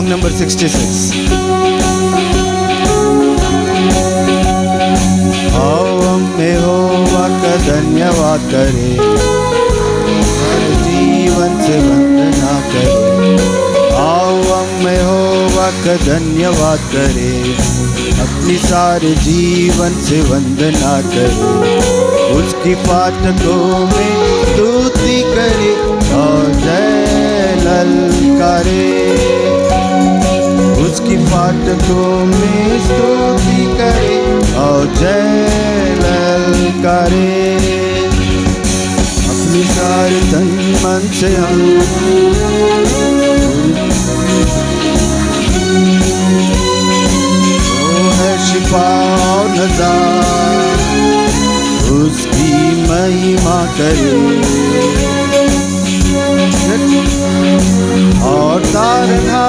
Song number 66. आओ हम यहोवा का धन्यवाद करें, हर जीवन से वंदना करें। आओ हम यहोवा का धन्यवाद करें, अपनी सारे जीवन से वंदना करें। उसकी फाटकों में स्तुति करें और जय ललकारे। उसकी फाटकों में स्तुति करें और जय ललकारे। अपनी सारे तन मन से हम वो है शिफा और नज़ार, उसकी महिमा करें और तारना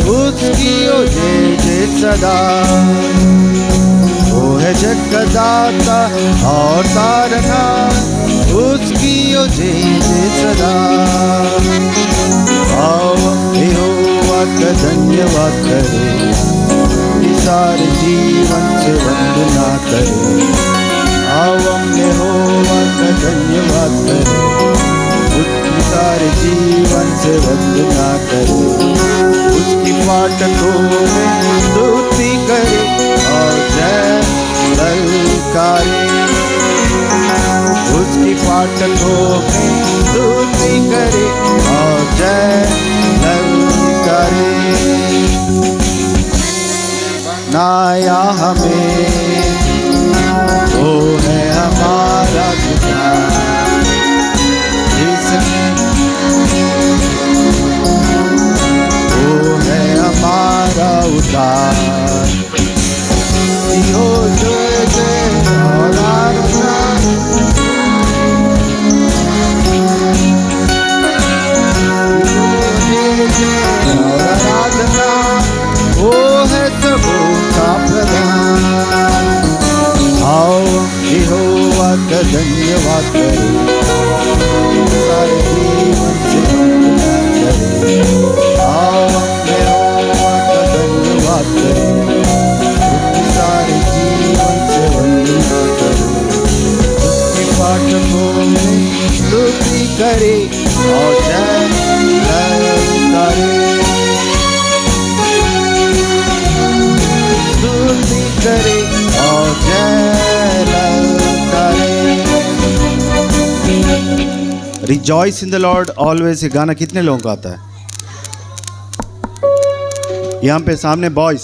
उसकी ओ जय जय सदा। वो है जग का दाता और तारना उसकी ओ जय जय सदा। आओ यहोवा का धन्यवाद करें, सारे जीवन से वंदना करें। आओ यहोवा का धन्यवाद करें, उसकी सारे जीवन से वंदना करें। उसकी फाटकों में स्तुति करें और जय ललकारे। उसकी फाटकों में स्तुति करें और जय ललकारे। नाया हमें वो है हमारा खुदा, जिसने वो है हमारा उद्धार। यो जय जय और आराधना, जय जय और आराधना, वो है सबों का प्रधान। आओ यहोवा का धन्यवाद करें, सारे जीवन से वंदना करें। आओ यहोवा का धन्यवाद करें, सारे जीवन से वंदना करें। उसकी फाटकों में स्तुति करें और जय ललकारे। स्तुति करें और जय ललकारे। Rejoice in the Lord always, ये गाना कितने लोगों को आता है? यहाँ पे सामने बॉयज।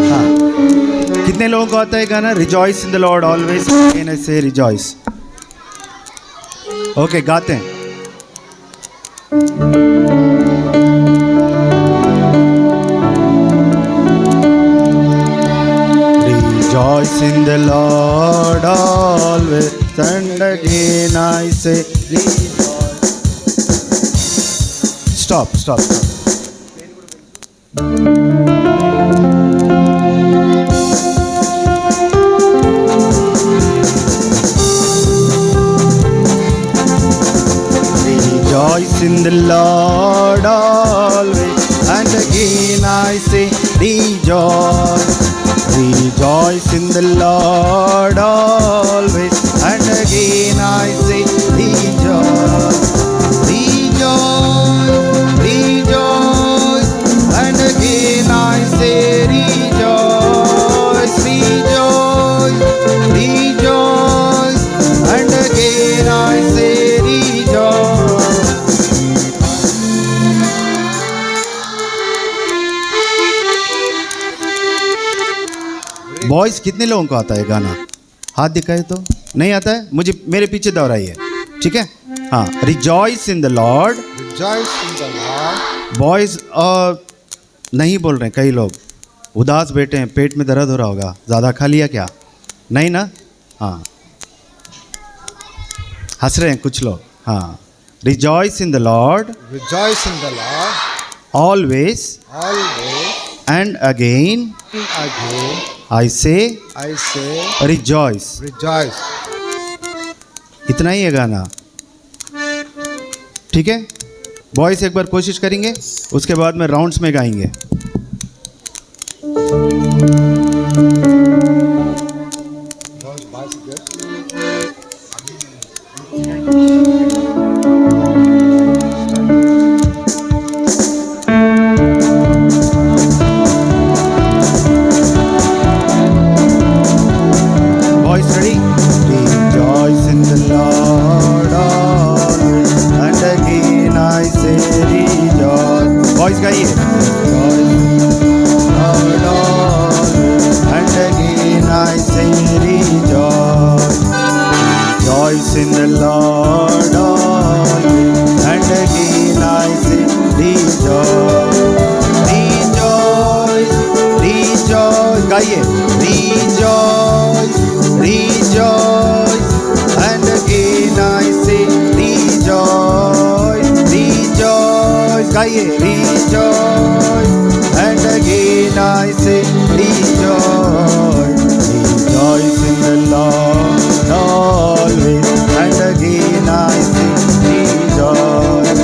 हाँ, कितने लोगों को आता है गाना rejoice in the Lord always? Can I से रिजॉइस? ओके, गाते हैं। Rejoice in the Lord always, and again I say rejoice. Stop. Rejoice in the Lord always, and again I say rejoice. Rejoice in the Lord always, and again I say rejoice. Rejoice, rejoice, and again I say rejoice. Rejoice, rejoice, and again I say rejoice. Boys, कितने लोगों को आता है गाना? हाथ दिखाए तो। नहीं आता है? मुझे मेरे पीछे दोहराइए, ठीक है? हाँ, rejoice in the Lord. Rejoice in the Lord. Boys नहीं बोल रहे हैं, कई लोग उदास बैठे हैं, पेट में दर्द हो रहा होगा, ज़्यादा खा लिया क्या? नहीं ना? हाँ, हंस रहे हैं कुछ लोग। हाँ, rejoice in the Lord Rejoice in the Lord always always and again again I say I say rejoice. rejoice. इतना ही है गाना, ठीक है। बॉयज एक बार कोशिश करेंगे, उसके बाद में राउंड्स में गाएंगे। Boys ready? Rejoice in the Lord always, and again I say rejoice. Boys गाइए। Rejoice in the Lord always, and again I say rejoice. Rejoice in the Lord always, and again I say rejoice. Rejoice, rejoice, गाइए। Rejoice, rejoice, and again I say rejoice. Rejoice, गाइए। Rejoice, and again I say rejoice. Rejoice in the Lord always, and again I say rejoice.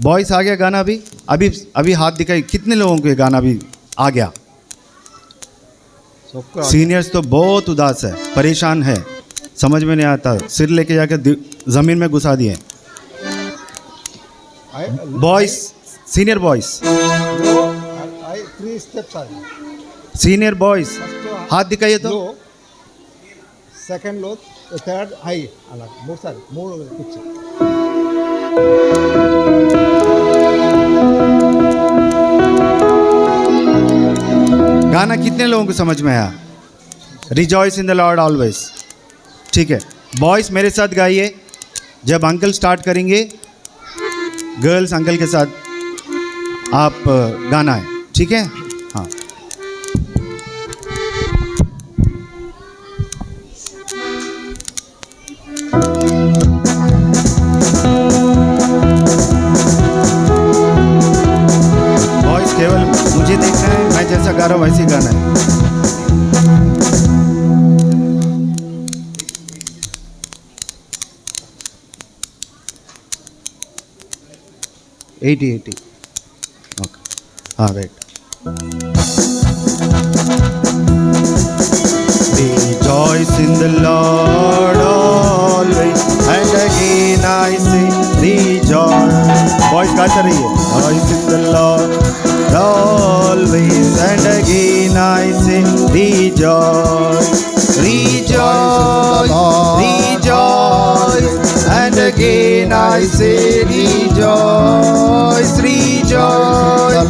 Boys आ गया गाना? अभी हाथ दिखाई, कितने लोगों को ये गाना भी आ गया? सबको सीनियर्स तो बहुत उदास है, परेशान है, समझ में नहीं आता, सिर लेके जाकर जमीन में घुसा दिए। Boys, senior boys, I 3 steps are senior boys हाथ दिखाइए तो। low, second low, third high. ಅಲ್ಲ ಮೂರು pitch. गाना कितने लोगों को समझ में आया? Rejoice in the Lord always, ठीक है। बॉयज मेरे साथ गाइए, जब अंकल स्टार्ट करेंगे गर्ल्स अंकल के साथ आप गाना है, ठीक है। हाँ, बॉयज केवल मुझे देखना है, मैं जैसा गा रहा हूँ वैसे ही गाना है। एटी ओके, हाँ right. Rejoice in the Lord always, and again I say rejoice. Boys गाते रहिए। Rejoice in the Lord always, and again I say rejoice. Rejoice, rejoice, and again I say rejoice. Rejoice,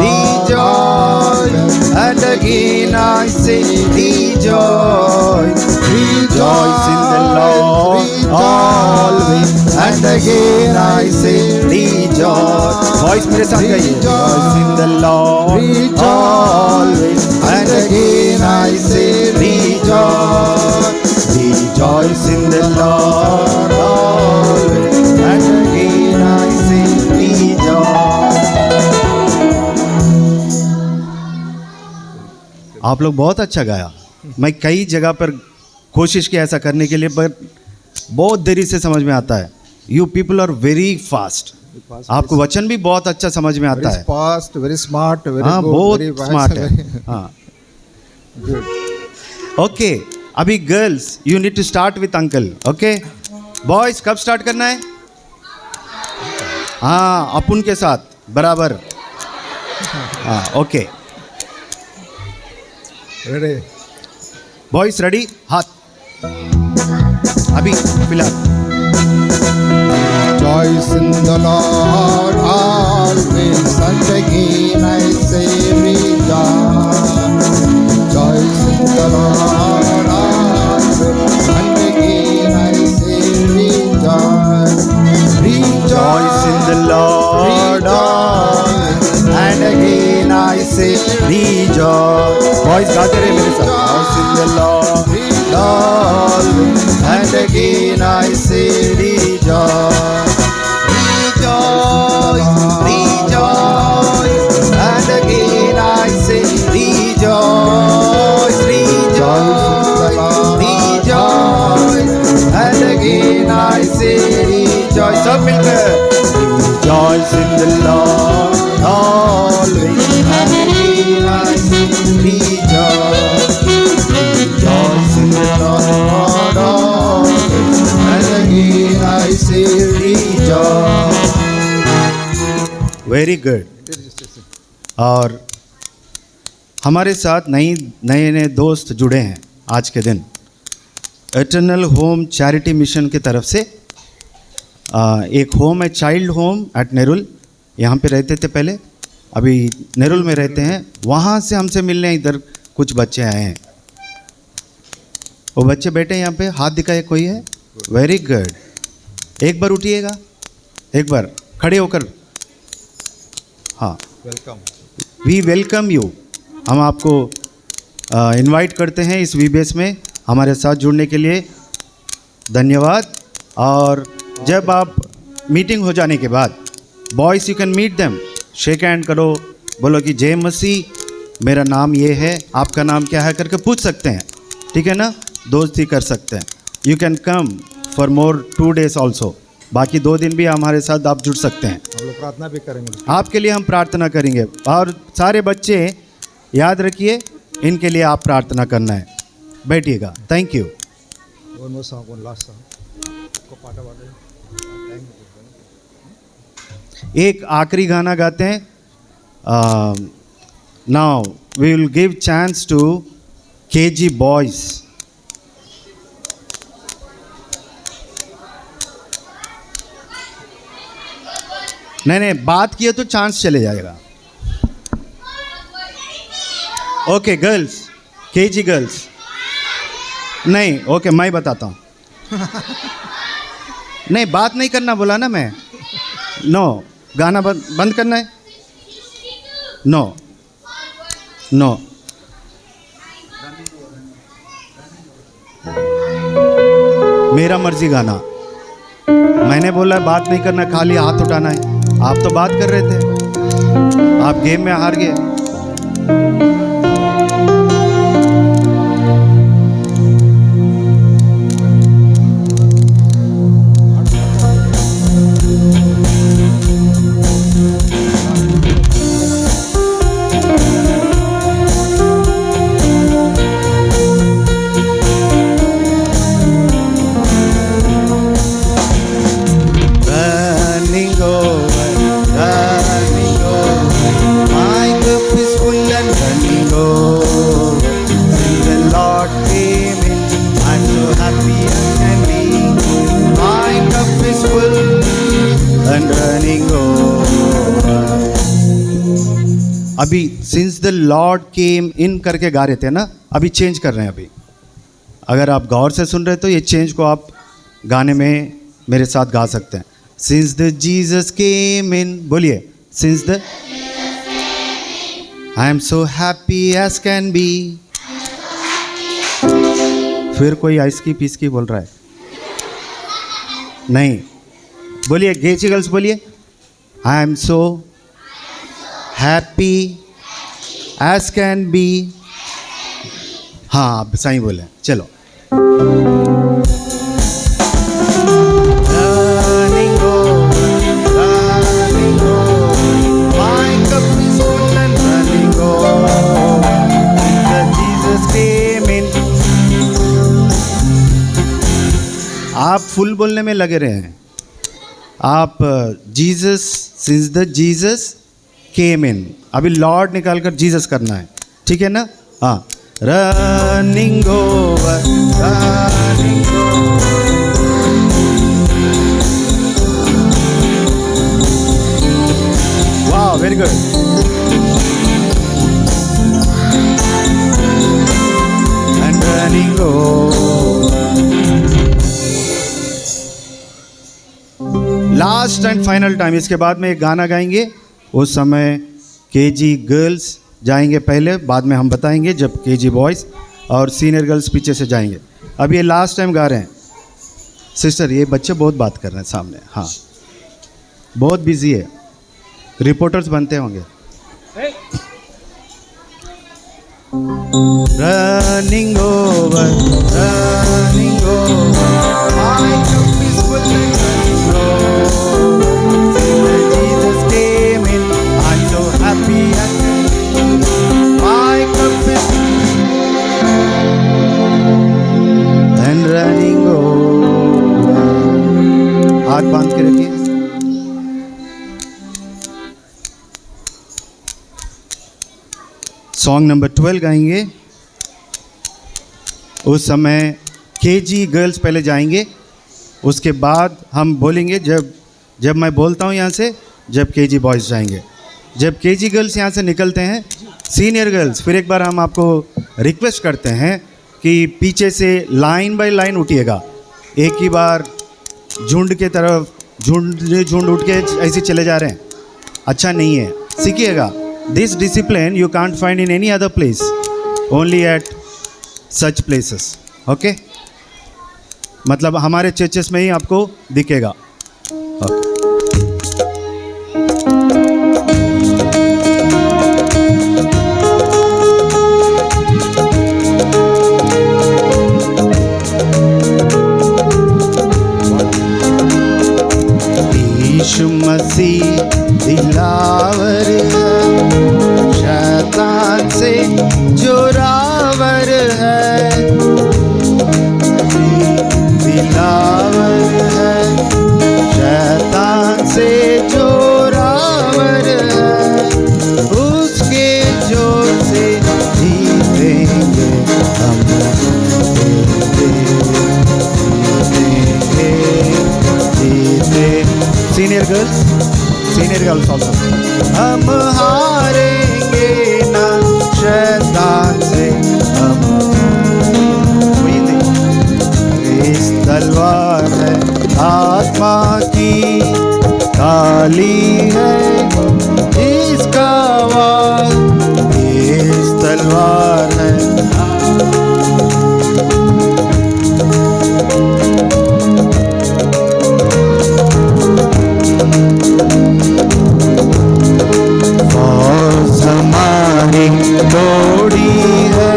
rejoice, and again I say rejoice. Rejoice in the Lord always, and again I say rejoice. Voice मेरे साथ गाइए। Rejoice in the Lord always, and again I say rejoice. Rejoice in the Lord always, and again I say rejoice. आप लोग बहुत अच्छा गाया। मैं कई जगह पर कोशिश की ऐसा करने के लिए, पर बहुत देरी से समझ में आता है। You people are very fast. आपको वचन भी बहुत अच्छा समझ में आता Very है। fast, very smart, very हाँ, good, बहुत very wise, स्मार्ट है। हाँ, Good. ओके। अभी girls you need to start with uncle, okay. Boys कब स्टार्ट करना है? हाँ, अपुन के साथ बराबर। हाँ, ओके। Ready? Boys ready? हाथ अभी फिलहाल। Rejoice in the Lord always, and again I say rejoice. Rejoice in the Lord always, and again I say rejoice. Rejoice in the Lord always, and again I say rejoice. Boys गाते रहे मेरे साथ। Rejoice in the Lord always, and again I say rejoice. Rejoice, rejoice. Rejoice in the Lord always. And again I say rejoice. Very good. और हमारे साथ नए नए दोस्त जुड़े हैं आज के दिन इटर्नल होम चैरिटी मिशन की तरफ से। एक होम है, चाइल्ड होम एट नेरुल। यहाँ पे रहते थे पहले, अभी नेरुल में रहते हैं। वहाँ से हमसे मिलने इधर कुछ बच्चे आए हैं। वो बच्चे बैठे हैं यहाँ पे, हाथ दिखाए कोई है? Very good. एक बार उठिएगा, एक बार खड़े होकर। हाँ, वेलकम। We welcome you. हम आपको इनवाइट करते हैं इस वीबेस में हमारे साथ जुड़ने के लिए। धन्यवाद। और जब आप मीटिंग हो जाने के बाद boys you can meet them, shake hand करो, बोलो कि जय मसीह, मेरा नाम ये है, आपका नाम क्या है करके पूछ सकते हैं, ठीक है ना? दोस्ती कर सकते हैं। You can come for more 2 days also. बाकी 2 दिन भी हमारे साथ आप जुड़ सकते हैं। हम लोग प्रार्थना भी करेंगे आपके लिए हम प्रार्थना करेंगे। और सारे बच्चे याद रखिए, इनके लिए आप प्रार्थना करना है। बैठिएगा। Thank you. One more song, one last song को पाटा वाले। एक आखिरी गाना गाते हैं। Now we will give chance to KG boys. नहीं, बात किए तो चांस चले जाएगा। Okay girls, KG girls. नहीं, ओके मैं बताता हूँ। नहीं, बात नहीं करना बोला ना मैं। नो, गाना बंद करना है। नो नो, मेरा मर्जी गाना। मैंने बोला बात नहीं करना, खाली हाथ उठाना है। आप तो बात कर रहे थे, आप गेम में हार गए। अभी सिंस द लॉर्ड केम इन करके गा रहे थे ना, अभी चेंज कर रहे हैं। अभी अगर आप गौर से सुन रहे तो ये चेंज को आप गाने में मेरे साथ गा सकते हैं। Since the Jesus came in, बोलिए since the, I am so happy as can be. फिर कोई आइस की पीस की बोल रहा है। नहीं, बोलिए गेची गर्ल्स, बोलिए I am so happy as can be. हाँ, आप सही बोले, चलो। आप फुल बोलने में लगे रहे हैं। आप Jesus, since the Jesus came in, अभी लॉर्ड निकाल कर जीसस करना है, ठीक है ना? हाँ, रनिंग ओवर, रनिंग ओवर। वाह, very good. And running over. Last and final time, इसके बाद में एक गाना गाएंगे। उस समय केजी गर्ल्स जाएंगे पहले, बाद में हम बताएंगे जब केजी बॉयज़ और सीनियर गर्ल्स पीछे से जाएंगे। अब ये लास्ट टाइम गा रहे हैं। सिस्टर, ये बच्चे बहुत बात कर रहे हैं सामने। हाँ, बहुत बिजी है, रिपोर्टर्स बनते होंगे। Running over, running over, my cup is full and running over. Jesus came in, I'm so happy. My cup is song number 12 गाएंगे। उस समय केजी गर्ल्स पहले जाएंगे, उसके बाद हम बोलेंगे जब मैं बोलता हूँ यहाँ से, जब केजी बॉयज़ जाएंगे। जब केजी गर्ल्स यहाँ से निकलते हैं, सीनियर गर्ल्स, फिर एक बार हम आपको रिक्वेस्ट करते हैं कि पीछे से लाइन बाय लाइन उठिएगा। एक ही बार झुंड के तरफ झुंड उठ के ऐसे चले जा रहे हैं, अच्छा नहीं है, सीखिएगा। This discipline you can't find in any other place, only at such places. Okay, मतलब हमारे चर्चेस में ही आपको दिखेगा। ओके। यीशु मसीह दिलावर है, शैतान से जोरावर है, दिलावर है, शैतान से जोरावर है, उसके जोर से जीतेंगे हम, जीतेंगे। Senior girls also. हम हारेंगे ना शैतान से, हम इस तलवार है आत्मा की, काली है इसका वार, इस तलवार है। फौज हमारी दौड़ी है,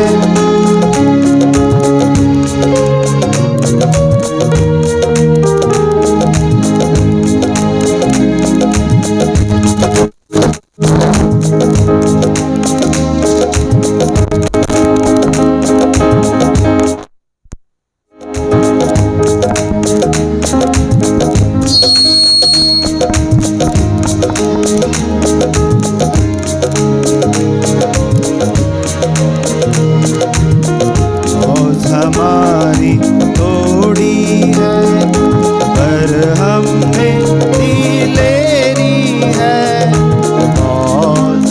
फौज हमारी दौड़ी है, पर हमने दिलेरी है। फौज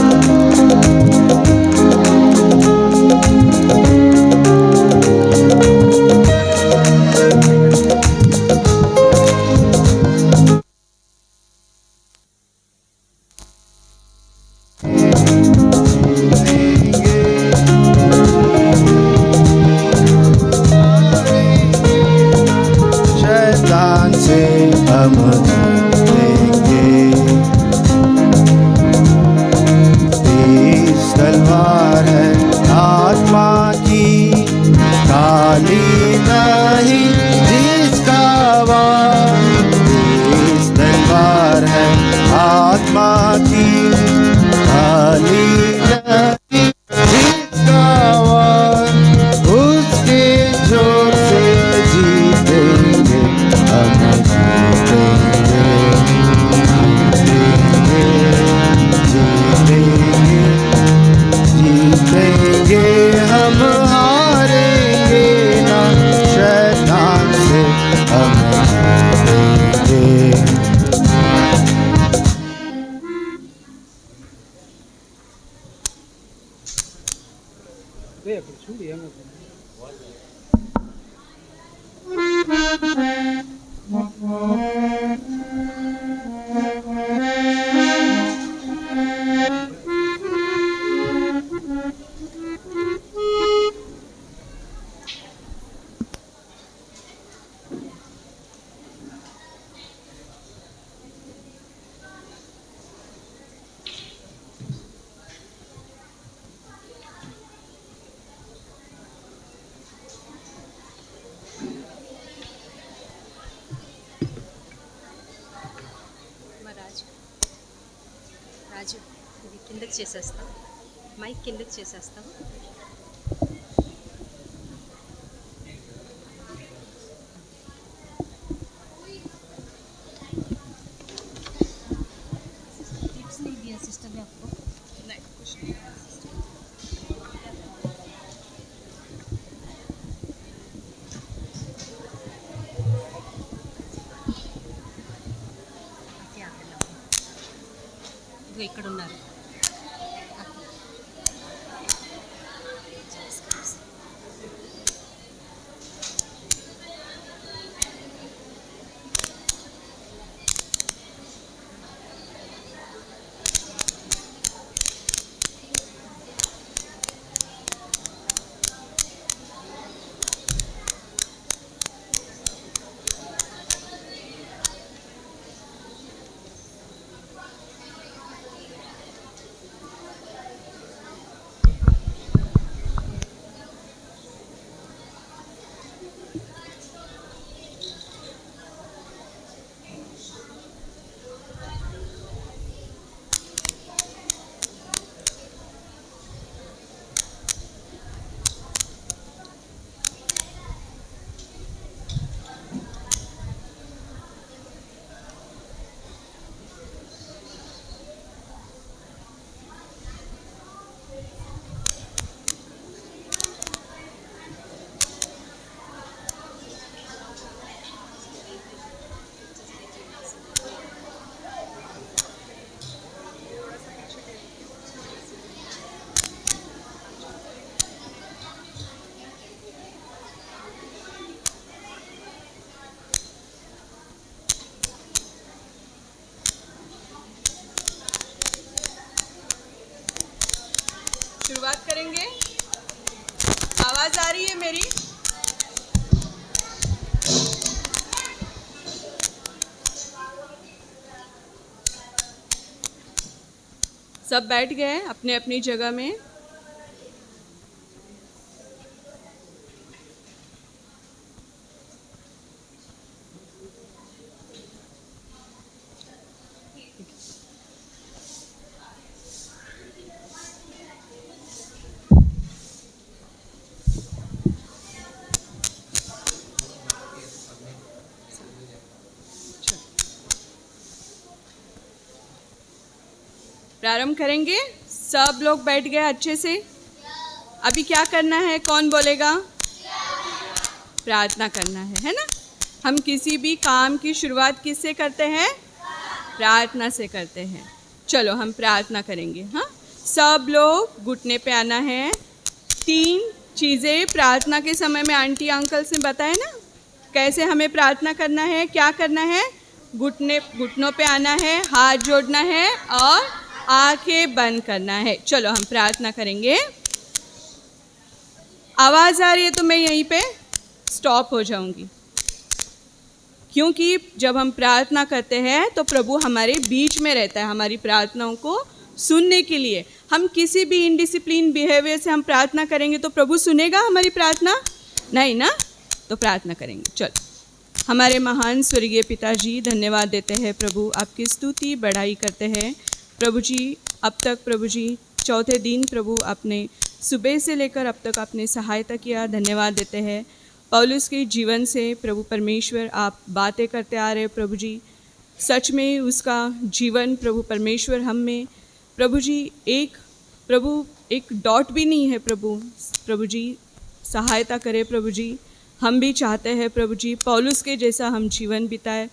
शैतान से हम जीतेंगे, तेज तलवार है आत्मा की, काली नहीं जिसका वार, तेज तलवार है आत्मा की, काली नहीं जिसका वार, उसके जोर से जीतेंगे हम, जीतेंगे, जीतेंगे हम, हारेंगे ना शैतान से, हम जीतेंगे। రాజు ఇది కిందకి చేసేస్తాం, మైక్ కిందకి చేసేస్తాము. टिप्स नहीं दिया सिस्टर ने आपको? नहीं, कुछ नहीं दिया सिस्टर। ఇక్కడ ఉన్నారు. शुरुआत करेंगे. आवाज आ रही है मेरी? सब बैठ गए अपने अपनी जगह में. प्रारंभ करेंगे. सब लोग बैठ गए अच्छे से. अभी क्या करना है? कौन बोलेगा? प्रार्थना करना है ना. हम किसी भी काम की शुरुआत किससे करते हैं? प्रार्थना से करते हैं. चलो हम प्रार्थना करेंगे. हाँ, सब लोग घुटने पे आना है. 3 चीज़ें प्रार्थना के समय में आंटी अंकल से बताए ना, कैसे हमें प्रार्थना करना है, क्या करना है. घुटनों पे आना है, हाथ जोड़ना है और आंखें बंद करना है. चलो हम प्रार्थना करेंगे. आवाज़ आ रही है तो मैं यहीं पे स्टॉप हो जाऊंगी, क्योंकि जब हम प्रार्थना करते हैं तो प्रभु हमारे बीच में रहता है हमारी प्रार्थनाओं को सुनने के लिए. हम किसी भी इनडिसिप्लिन बिहेवियर से हम प्रार्थना करेंगे तो प्रभु सुनेगा हमारी प्रार्थना? नहीं ना. तो प्रार्थना करेंगे. चलो. हमारे महान स्वर्गीय पिताजी, धन्यवाद देते हैं प्रभु, आपकी स्तुति बढ़ाई करते हैं प्रभु जी. अब तक प्रभु जी 4थे दिन प्रभु आपने सुबह से लेकर अब तक आपने सहायता किया. धन्यवाद देते हैं. पौलुस के जीवन से प्रभु परमेश्वर आप बातें करते आ रहे प्रभु जी. सच में उसका जीवन प्रभु परमेश्वर हम में प्रभु जी एक डॉट भी नहीं है प्रभु जी. सहायता करे प्रभु जी. हम भी चाहते हैं प्रभु जी पौलुस के जैसा हम जीवन बिताए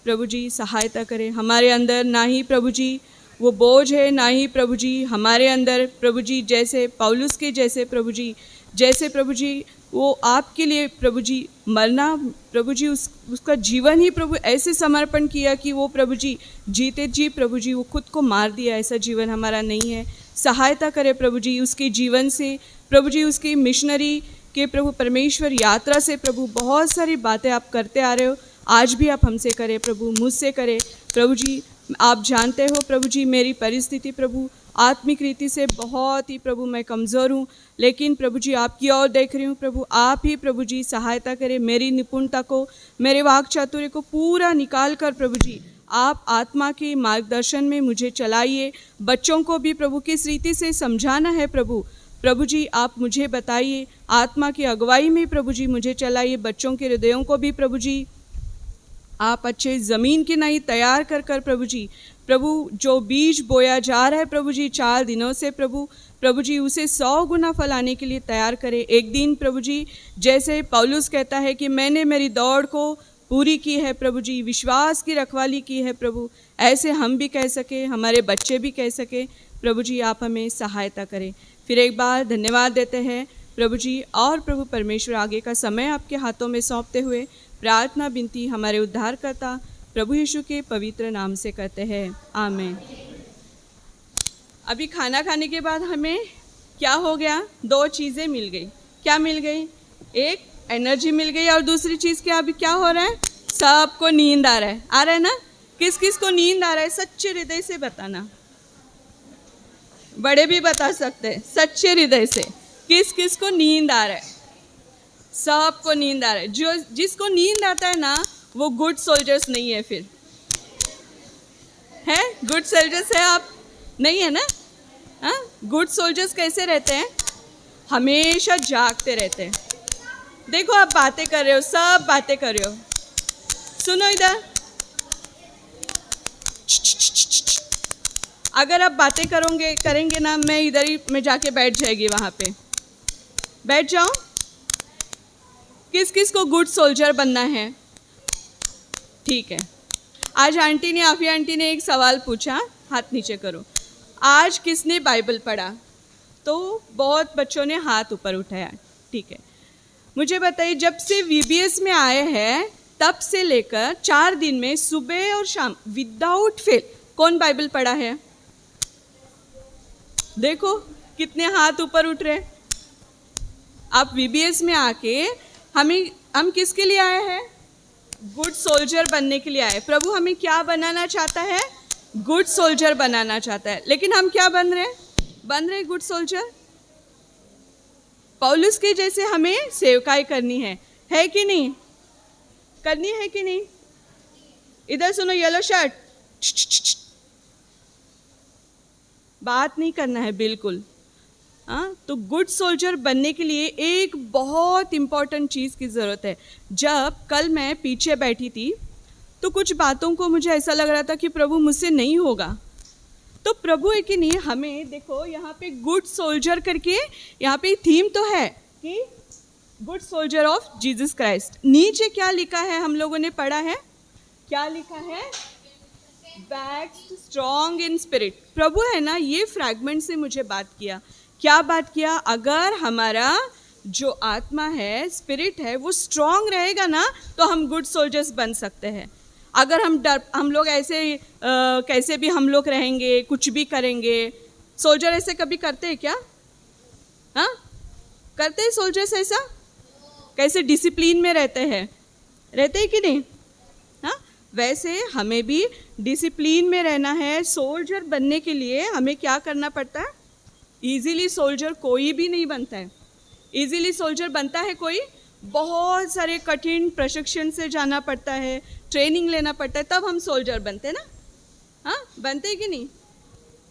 प्रभु जी. सहायता करें. हमारे अंदर ना ही प्रभु जी वो बोझ है, ना ही प्रभु जी हमारे अंदर प्रभु जी जैसे पौलुस के जैसे प्रभु जी, जैसे प्रभु जी वो आपके लिए प्रभु जी मरना प्रभु जी उसका जीवन ही प्रभु ऐसे समर्पण किया कि वो प्रभु जी जीते जी प्रभु जी वो खुद को मार दिया. ऐसा जीवन हमारा नहीं है. सहायता करे प्रभु जी उसके जीवन से प्रभु जी, उसकी मिशनरी के प्रभु परमेश्वर यात्रा से प्रभु बहुत सारी बातें आप करते आ रहे हो. आज भी आप हमसे करें प्रभु, मुझसे करें प्रभु जी. आप जानते हो प्रभु जी मेरी परिस्थिति प्रभु आत्मिक रीति से बहुत ही प्रभु मैं कमज़ोर हूँ, लेकिन प्रभु जी आपकी ओर देख रही हूँ प्रभु. आप ही प्रभु जी सहायता करें. मेरी निपुणता को, मेरे वाक चातुर्य को पूरा निकाल कर प्रभु जी आप आत्मा के मार्गदर्शन में मुझे चलाइए. बच्चों को भी प्रभु किस रीति से समझाना है प्रभु जी आप मुझे बताइए. आत्मा की अगुवाई में प्रभु जी मुझे चलाइए. बच्चों के हृदयों को भी प्रभु जी आप अच्छे ज़मीन की नहीं तैयार कर प्रभु जी जो बीज बोया जा रहा है प्रभु जी 4 दिनों से प्रभु जी उसे 100 गुना फल आने के लिए तैयार करें. एक दिन प्रभु जी जैसे पौलुस कहता है कि मैंने मेरी दौड़ को पूरी की है प्रभु जी, विश्वास की रखवाली की है प्रभु, ऐसे हम भी कह सके, हमारे बच्चे भी कह सके। प्रभु जी आप हमें सहायता करें। फिर एक बार धन्यवाद देते हैं प्रभु जी, और प्रभु परमेश्वर आगे का समय आपके हाथों में सौंपते हुए प्रार्थना विनती हमारे उद्धारकर्ता प्रभु यीशु के पवित्र नाम से करते हैं, आमीन। अभी खाना खाने के बाद हमें क्या हो गया, 2 चीज़ें मिल गई। क्या मिल गई? एक एनर्जी मिल गई, और दूसरी चीज़ क्या, अभी क्या हो रहा है, सबको नींद आ रहा है ना? किस किस को नींद आ रहा है सच्चे हृदय से बताना। बड़े भी बता सकते हैं सच्चे हृदय से, किस किस को नींद आ रहा है? सबको नींद आ रहा है। जो जिसको नींद आता है ना, वो गुड सोल्जर्स नहीं है। फिर है गुड सोल्जर्स है आप? नहीं है ना? हाँ, गुड सोल्जर्स कैसे रहते हैं? हमेशा जागते रहते हैं। देखो आप बातें कर रहे हो, सब बातें कर रहे हो, सुनो इधर। अगर आप बातें करेंगे ना, मैं इधर ही मैं जाके बैठ जाएगी, वहाँ पे बैठ जाओ। किस किस को गुड सोल्जर बनना है? ठीक है, आज आंटी ने, आफी आंटी ने एक सवाल पूछा, हाथ नीचे करो। आज किसने बाइबल पढ़ा? तो बहुत बच्चों ने हाथ ऊपर उठाया। ठीक है, मुझे बताइए, जब से VBS में आए हैं तब से लेकर 4 दिन में सुबह और शाम विदाउट फेल कौन बाइबल पढ़ा है? देखो कितने हाथ ऊपर उठ रहे। आप VBS में आके हम किसके लिए आए हैं? गुड सोल्जर बनने के लिए आए। प्रभु हमें क्या बनाना चाहता है? गुड सोल्जर बनाना चाहता है। लेकिन हम क्या बन रहे गुड सोल्जर। पौलुस के जैसे हमें सेवकाई करनी है कि नहीं? करनी है कि नहीं? इधर सुनो, येलो शर्ट, बात नहीं करना है बिल्कुल। हाँ, तो गुड सोल्जर बनने के लिए एक बहुत इम्पॉर्टेंट चीज़ की ज़रूरत है। जब कल मैं पीछे बैठी थी तो कुछ बातों को मुझे ऐसा लग रहा था कि प्रभु मुझसे नहीं होगा। तो प्रभु है कि नहीं, हमें देखो यहाँ पे गुड सोल्जर करके यहाँ पे थीम तो है कि good soldier of Jesus Christ. नीचे क्या लिखा है, हम लोगों ने पढ़ा है, क्या लिखा है? Waxed strong in spirit. प्रभु है ना, ये फ्रैगमेंट से मुझे बात किया। क्या बात किया? अगर हमारा जो आत्मा है, स्पिरिट है, वो स्ट्रॉन्ग रहेगा ना, तो हम गुड सोल्जर्स बन सकते हैं। अगर हम लोग ऐसे कैसे भी हम लोग रहेंगे, कुछ भी करेंगे। सोल्जर ऐसे कभी करते हैं क्या? हाँ, करते हैं सोल्जर्स ऐसा? कैसे डिसिप्लिन में रहते हैं कि नहीं? हाँ, वैसे हमें भी डिसिप्लिन में रहना है। सोल्जर बनने के लिए हमें क्या करना पड़ता है? इजीली सोल्जर कोई भी नहीं बनता है। इजीली सोल्जर बनता है कोई? बहुत सारे कठिन प्रशिक्षण से जाना पड़ता है, ट्रेनिंग लेना पड़ता है, तब हम सोल्जर बनते हैं ना। हाँ, बनते हैं कि नहीं?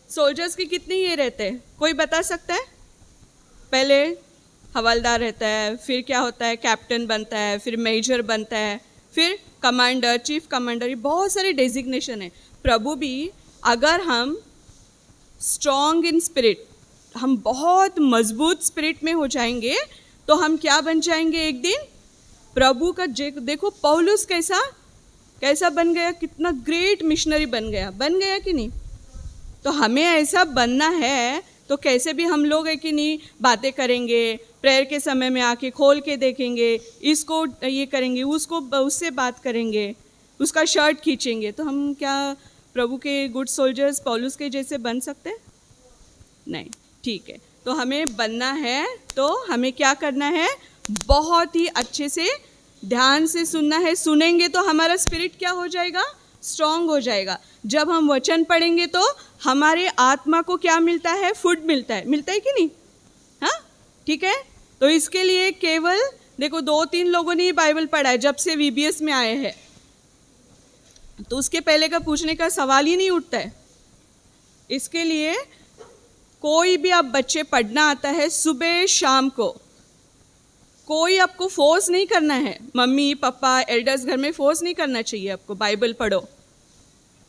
सोल्जर्स की कितनी ये रहते हैं, कोई बता सकता है? पहले हवलदार रहता है, फिर क्या होता है, कैप्टन बनता है, फिर मेजर बनता है, फिर कमांडर, चीफ कमांडर, ये बहुत सारे डेजिग्नेशन है। प्रभु भी, अगर हम स्ट्रॉन्ग इन स्पिरिट, हम बहुत मजबूत स्पिरिट में हो जाएंगे, तो हम क्या बन जाएंगे एक दिन? प्रभु का देखो पौलुस कैसा बन गया, कितना ग्रेट मिशनरी बन गया कि नहीं? तो हमें ऐसा बनना है, तो कैसे भी हम लोग है कि नहीं, बातें करेंगे, प्रेयर के समय में आके खोल के देखेंगे, इसको ये करेंगे, उसको उससे बात करेंगे, उसका शर्ट खींचेंगे, तो हम क्या प्रभु के गुड सोल्जर्स पौलुस के जैसे बन सकते? नहीं। ठीक है, तो हमें बनना है, तो हमें क्या करना है? बहुत ही अच्छे से ध्यान से सुनना है। सुनेंगे तो हमारा स्पिरिट क्या हो जाएगा? स्ट्रांग हो जाएगा। जब हम वचन पढ़ेंगे तो हमारे आत्मा को क्या मिलता है? फूड मिलता है कि नहीं? हाँ, ठीक है। तो इसके लिए केवल देखो 2-3 लोगों ने ही बाइबल पढ़ा है जब से VBS में आए हैं, तो उसके पहले का पूछने का सवाल ही नहीं उठता है। इसके लिए कोई भी आप बच्चे पढ़ना आता है सुबह शाम को, कोई आपको फोर्स नहीं करना है। मम्मी पापा एल्डर्स घर में फोर्स नहीं करना चाहिए आपको, बाइबल पढ़ो,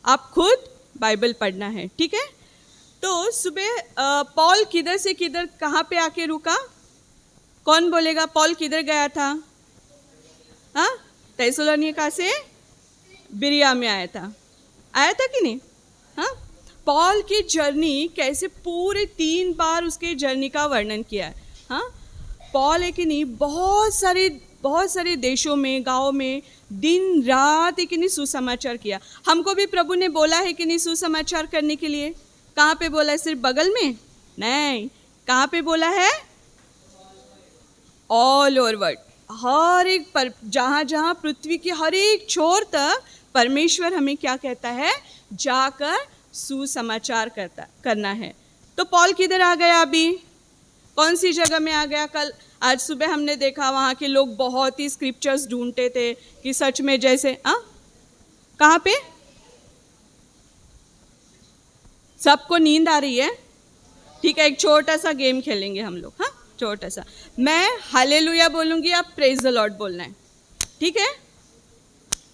आप खुद बाइबल पढ़ना है, ठीक है। तो सुबह पॉल किधर से किधर कहाँ पे आके रुका? कौन बोलेगा पॉल किधर गया था? हाँ, थिस्सलुनीका से बिरिया में आया था कि नहीं? हाँ, पॉल की जर्नी कैसे पूरे 3 बार उसके जर्नी का वर्णन किया है। हाँ, पॉल है कि नहीं, बहुत सारे देशों में, गाँव में दिन रात है कि नहीं सुसमाचार किया। हमको भी प्रभु ने बोला है कि नहीं सुसमाचार करने के लिए। कहाँ पे बोला है? सिर्फ बगल में नहीं, कहाँ पे बोला है? ऑल ओवर वर्ल्ड, हर एक पर, जहाँ पृथ्वी की हर एक छोर तक परमेश्वर हमें क्या कहता है? जाकर सुसमाचार करना है। तो पॉल किधर आ गया? अभी कौन सी जगह में आ गया? आज सुबह हमने देखा वहाँ के लोग बहुत ही स्क्रिप्चर्स ढूंढते थे कि सच में जैसे कहाँ पे? सबको नींद आ रही है? ठीक है, एक छोटा सा गेम खेलेंगे हम लोग। हाँ, छोटा सा। मैं हालेलुया बोलूँगी, आप प्रेज द लॉर्ड बोलना है, ठीक है?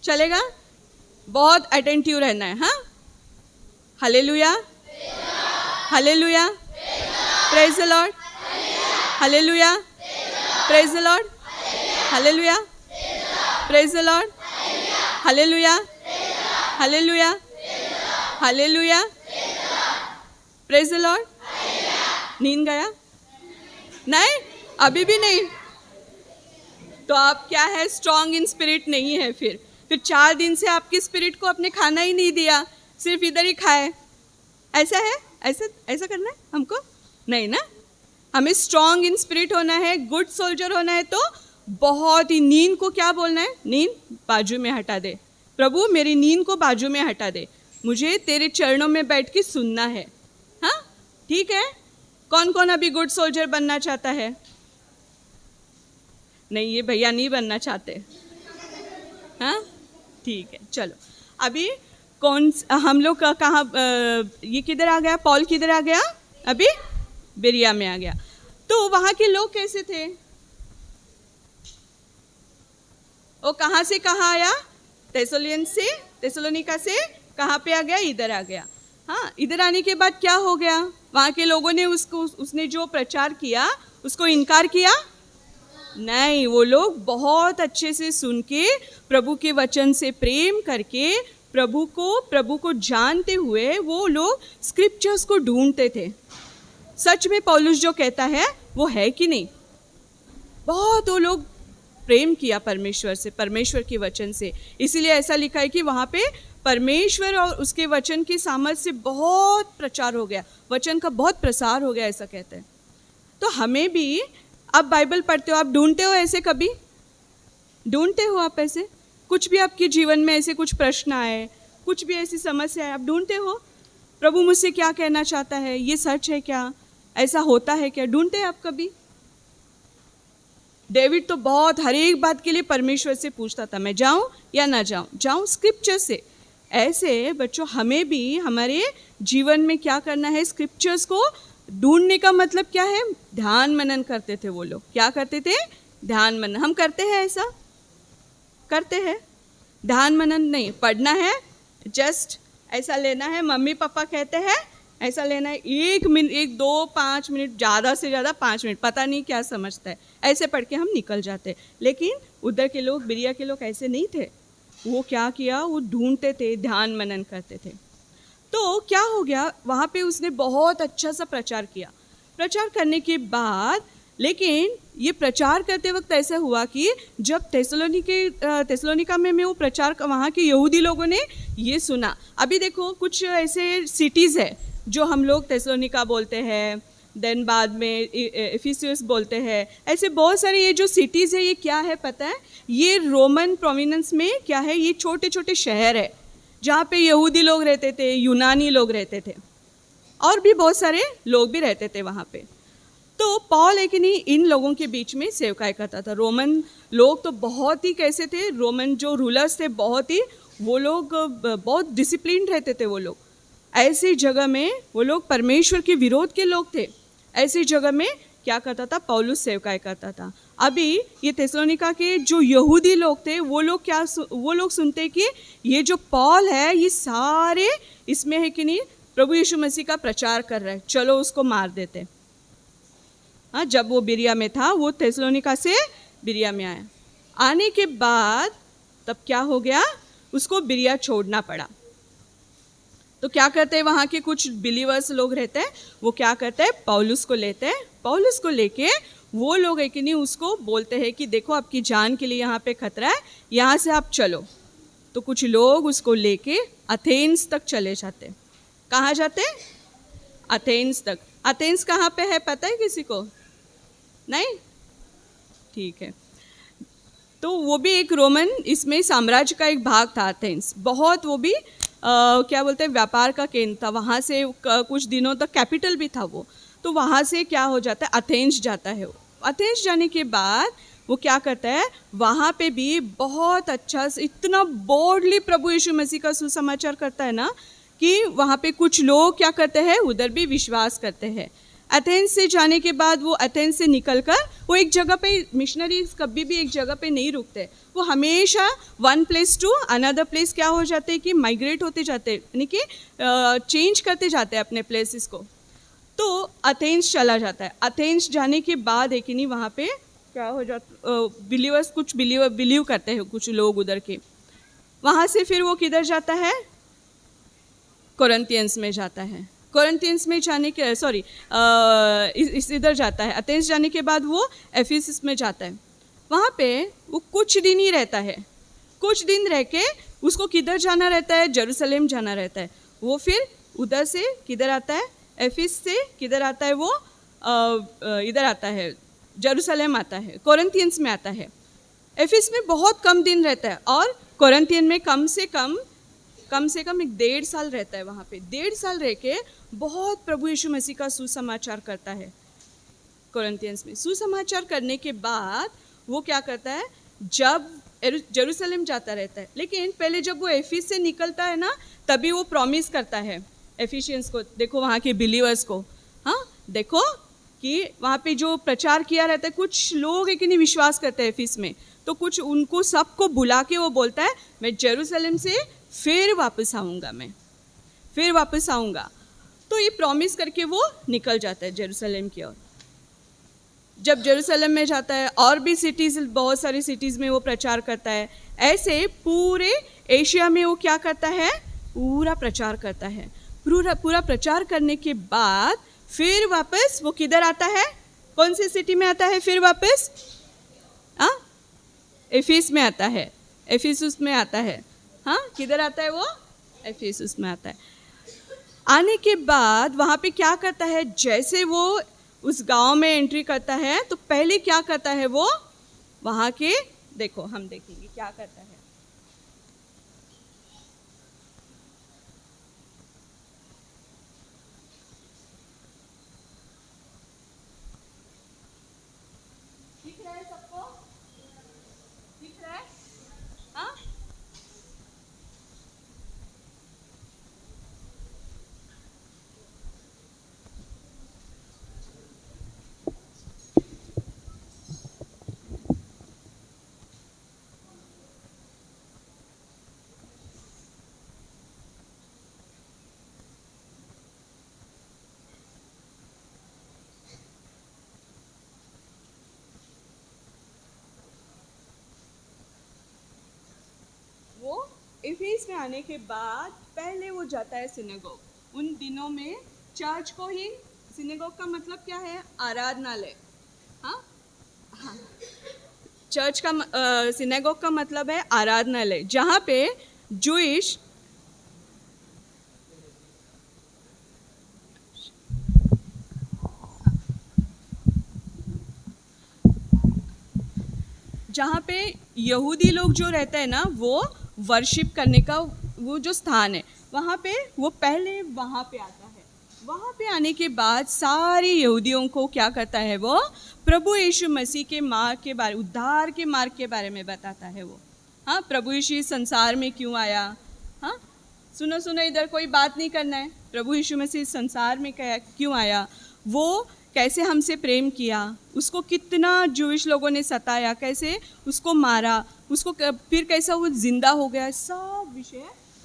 चलेगा? बहुत अटेंटिव रहना है। हाँ, hallelujah, hallelujah, praise the Lord, hallelujah, praise the Lord, hallelujah, praise the Lord, hallelujah, hallelujah, hallelujah, praise the Lord. नींद गया? नहीं, अभी भी नहीं। तो आप क्या है? स्ट्रॉन्ग इन स्पिरिट नहीं है। फिर 4 दिन से आपकी स्पिरिट को आपने खाना ही नहीं दिया, सिर्फ इधर ही खाए। ऐसा है? ऐसा करना है हमको? नहीं ना, हमें स्ट्रॉन्ग इन स्पिरिट होना है, गुड सोल्जर होना है। तो बहुत ही नींद को क्या बोलना है? नींद बाजू में हटा दे। प्रभु मेरी नींद को बाजू में हटा दे, मुझे तेरे चरणों में बैठ के सुनना है। हाँ, ठीक है। कौन कौन अभी गुड सोल्जर बनना चाहता है? नहीं, ये भैया नहीं बनना चाहते। हाँ, ठीक है, चलो। अभी हम लोग कहाँ, ये किधर आ गया? पॉल किधर आ गया? अभी बिरिया में आ गया। तो वहाँ के लोग कैसे थे? वो कहाँ से कहाँ आया? थिस्सलुनीका से कहाँ पे आ गया? इधर आ गया। हाँ, इधर आने के बाद क्या हो गया? वहाँ के लोगों ने उसने जो प्रचार किया उसको इनकार किया? नहीं, वो लोग बहुत अच्छे से सुन के, प्रभु के वचन से प्रेम करके, प्रभु को जानते हुए वो लोग स्क्रिप्चर्स को ढूंढते थे। सच में पौलुस जो कहता है वो है कि नहीं? बहुत वो लोग प्रेम किया परमेश्वर से, परमेश्वर के वचन से। इसीलिए ऐसा लिखा है कि वहाँ पे परमेश्वर और उसके वचन की सामर्थ्य से बहुत प्रचार हो गया, वचन का बहुत प्रसार हो गया, ऐसा कहते हैं। तो हमें भी, आप बाइबल पढ़ते हो, आप ढूंढते हो ऐसे? कभी ढूंढते हो आप ऐसे? कुछ भी आपके जीवन में ऐसे कुछ प्रश्न आए, कुछ भी ऐसी समस्या है, आप ढूंढते हो प्रभु मुझसे क्या कहना चाहता है, ये सच है क्या, ऐसा होता है क्या? ढूंढते हैं आप कभी? डेविड तो बहुत हर एक बात के लिए परमेश्वर से पूछता था, मैं जाऊं या ना जाऊं स्क्रिप्चर से। ऐसे बच्चों, हमें भी हमारे जीवन में क्या करना है? स्क्रिप्चर्स को ढूंढने का मतलब क्या है? ध्यान मनन करते थे वो लोग। क्या करते थे? ध्यान मनन। हम करते हैं ऐसा? करते हैं? ध्यान मनन नहीं, पढ़ना है, जस्ट ऐसा लेना है, मम्मी पापा कहते हैं ऐसा लेना है, 1 मिनट, 1, 2, 5 मिनट, ज़्यादा से ज़्यादा 5 मिनट, पता नहीं क्या समझता है, ऐसे पढ़ के हम निकल जाते। लेकिन उधर के लोग, बिरिया के लोग ऐसे नहीं थे। वो क्या किया? वो ढूंढते थे, ध्यान मनन करते थे। तो क्या हो गया? वहाँ पे उसने बहुत अच्छा सा प्रचार किया। प्रचार करने के बाद, लेकिन ये प्रचार करते वक्त ऐसा हुआ कि जब थिस्सलुनीका में वो प्रचार, वहाँ के यहूदी लोगों ने ये सुना। अभी देखो, कुछ ऐसे सिटीज़ है जो हम लोग थिस्सलुनीका बोलते हैं, देन बाद में एफिसस बोलते हैं। ऐसे बहुत सारे ये जो सिटीज़ है, ये क्या है पता है? ये रोमन प्रोविनेंस में क्या है? ये छोटे छोटे शहर है जहाँ पे यहूदी लोग रहते थे, यूनानी लोग रहते थे, और भी बहुत सारे लोग भी रहते थे वहाँ पे। तो पॉल है कि नहीं, इन लोगों के बीच में सेवकाई करता था। रोमन लोग तो बहुत ही कैसे थे, रोमन जो रूलर्स थे बहुत ही, वो लोग बहुत डिसिप्लिन रहते थे। वो लोग ऐसी जगह में, वो लोग परमेश्वर के विरोध के लोग थे। ऐसी जगह में क्या करता था? पौलुस सेवकाई करता था। अभी ये थिस्सलुनीका के जो यहूदी लोग थे, वो लोग सुनते कि ये जो पॉल है, ये सारे इसमें है कि नहीं, प्रभु यीशु मसीह का प्रचार कर रहा है, चलो उसको मार देते। हाँ, जब वो बिरिया में था, वो थिस्सलुनीका से बिरिया में आया। आने के बाद तब क्या हो गया, उसको बिरिया छोड़ना पड़ा। तो क्या करते हैं, वहाँ के कुछ बिलीवर्स लोग रहते हैं, वो क्या करते हैं, पौलुस को लेते हैं। पौलुस को लेके वो लोग है कि नहीं, उसको बोलते हैं कि देखो आपकी जान के लिए यहाँ पे खतरा है, यहाँ से आप चलो। तो कुछ लोग उसको लेके एथेंस तक चले जाते। कहाँ जाते, एथेंस तक। एथेंस कहाँ पे है पता है किसी को? नहीं, ठीक है। तो वो भी एक रोमन इसमें साम्राज्य का एक भाग था एथेंस। बहुत वो भी क्या बोलते हैं, व्यापार का केंद्र था। वहाँ से कुछ दिनों तक कैपिटल भी था वो। तो वहाँ से क्या हो जाता है, एथेंस जाता है वो। एथेंस जाने के बाद वो क्या करता है, वहाँ पे भी बहुत अच्छा, इतना बोल्डली प्रभु यीशु मसीह का सुसमाचार करता है ना, कि वहाँ पे कुछ लोग क्या करते हैं, उधर भी विश्वास करते हैं। एथेंस से जाने के बाद वो एथेंस से निकलकर वो एक जगह पे, मिशनरीज कभी भी एक जगह पे नहीं रुकते, वो हमेशा one place to another place क्या हो जाते हैं कि माइग्रेट होते जाते हैं, यानी कि चेंज करते जाते हैं अपने प्लेसेस को। तो एथेंस चला जाता है। एथेंस जाने के बाद है कि नहीं, वहाँ पे क्या हो जाता, बिलीवर्स कुछ बिलीव करते हैं कुछ लोग उधर के। वहाँ से फिर वो किधर जाता है, कोरिन्थियंस में जाता है। कोरिन्थियंस में जाने के इधर जाता है। एथेंस जाने के बाद वो एफिसस में जाता है। वहाँ पे वो कुछ दिन ही रहता है। कुछ दिन रह के उसको किधर जाना रहता है, जेरूसलम जाना रहता है। वो फिर उधर से किधर आता है, एफिस से किधर आता है, वो इधर आता है, जेरूसलम आता है, कोरिन्थियंस में आता है। एफिस में बहुत कम दिन रहता है और कोरिन्थियन में कम से कम 1.5 साल रहता है। वहाँ पे 1.5 साल रह के बहुत प्रभु यीशु मसीह का सुसमाचार करता है कोरिन्थियंस में। सुसमाचार करने के बाद वो क्या करता है, जब जेरूसलम जाता रहता है, लेकिन पहले जब वो एफिस से निकलता है ना, तभी वो प्रॉमिस करता है एफिशियंस को, देखो वहाँ के बिलीवर्स को, हाँ देखो कि वहाँ पे जो प्रचार किया रहता है, कुछ लोग है कि नहीं विश्वास करते हैं एफिस में, तो कुछ उनको सबको बुला के वो बोलता है मैं जेरूसलम से फिर वापस आऊँगा, मैं फिर वापस आऊँगा। तो ये प्रॉमिस करके वो निकल जाता है जेरूसलम की ओर। जब जेरूसलम में जाता है, और भी सिटीज़, बहुत सारी सिटीज़ में वो प्रचार करता है। ऐसे पूरे एशिया में वो क्या करता है, पूरा प्रचार करता है। पूरा प्रचार करने के बाद फिर वापस वो किधर आता है, कौन सी सिटी में आता है फिर वापस, एफिस में आता है, एफिसुस में आता है। हाँ, किधर आता है वो, एफिसुस में आता है। आने के बाद वहाँ पे क्या करता है, जैसे वो उस गांव में एंट्री करता है तो पहले क्या करता है वो, वहाँ के, देखो हम देखेंगे क्या करता है। दिख रहा है सबको, दिख रहा है, हाँ? वो एफिस में आने के बाद पहले वो जाता है सिनेगोग। उन दिनों में चर्च को ही, सिनेगोग का मतलब क्या है, आराधनालय। हाँ, चर्च का सिनेगोग का मतलब है आराधनालय, जहाँ पे जूइश जहाँ पे यहूदी लोग जो रहते हैं ना, वो वर्शिप करने का वो जो स्थान है, वहाँ पे वो पहले वहाँ पे आता है। वहाँ पे आने के बाद सारे यहूदियों को क्या करता है, वो प्रभु यीशु मसीह के मार्ग के बारे, उद्धार के मार्ग के बारे में बताता है वो। हाँ, प्रभु यीशु इस संसार में क्यों आया। हाँ, सुनो इधर कोई बात नहीं करना है। प्रभु यीशु मसीह इस संसार में क्यों आया, वो कैसे हमसे प्रेम किया, उसको कितना जूइश लोगों ने सताया, कैसे उसको मारा, उसको फिर कैसा वो जिंदा हो गया, सब विषय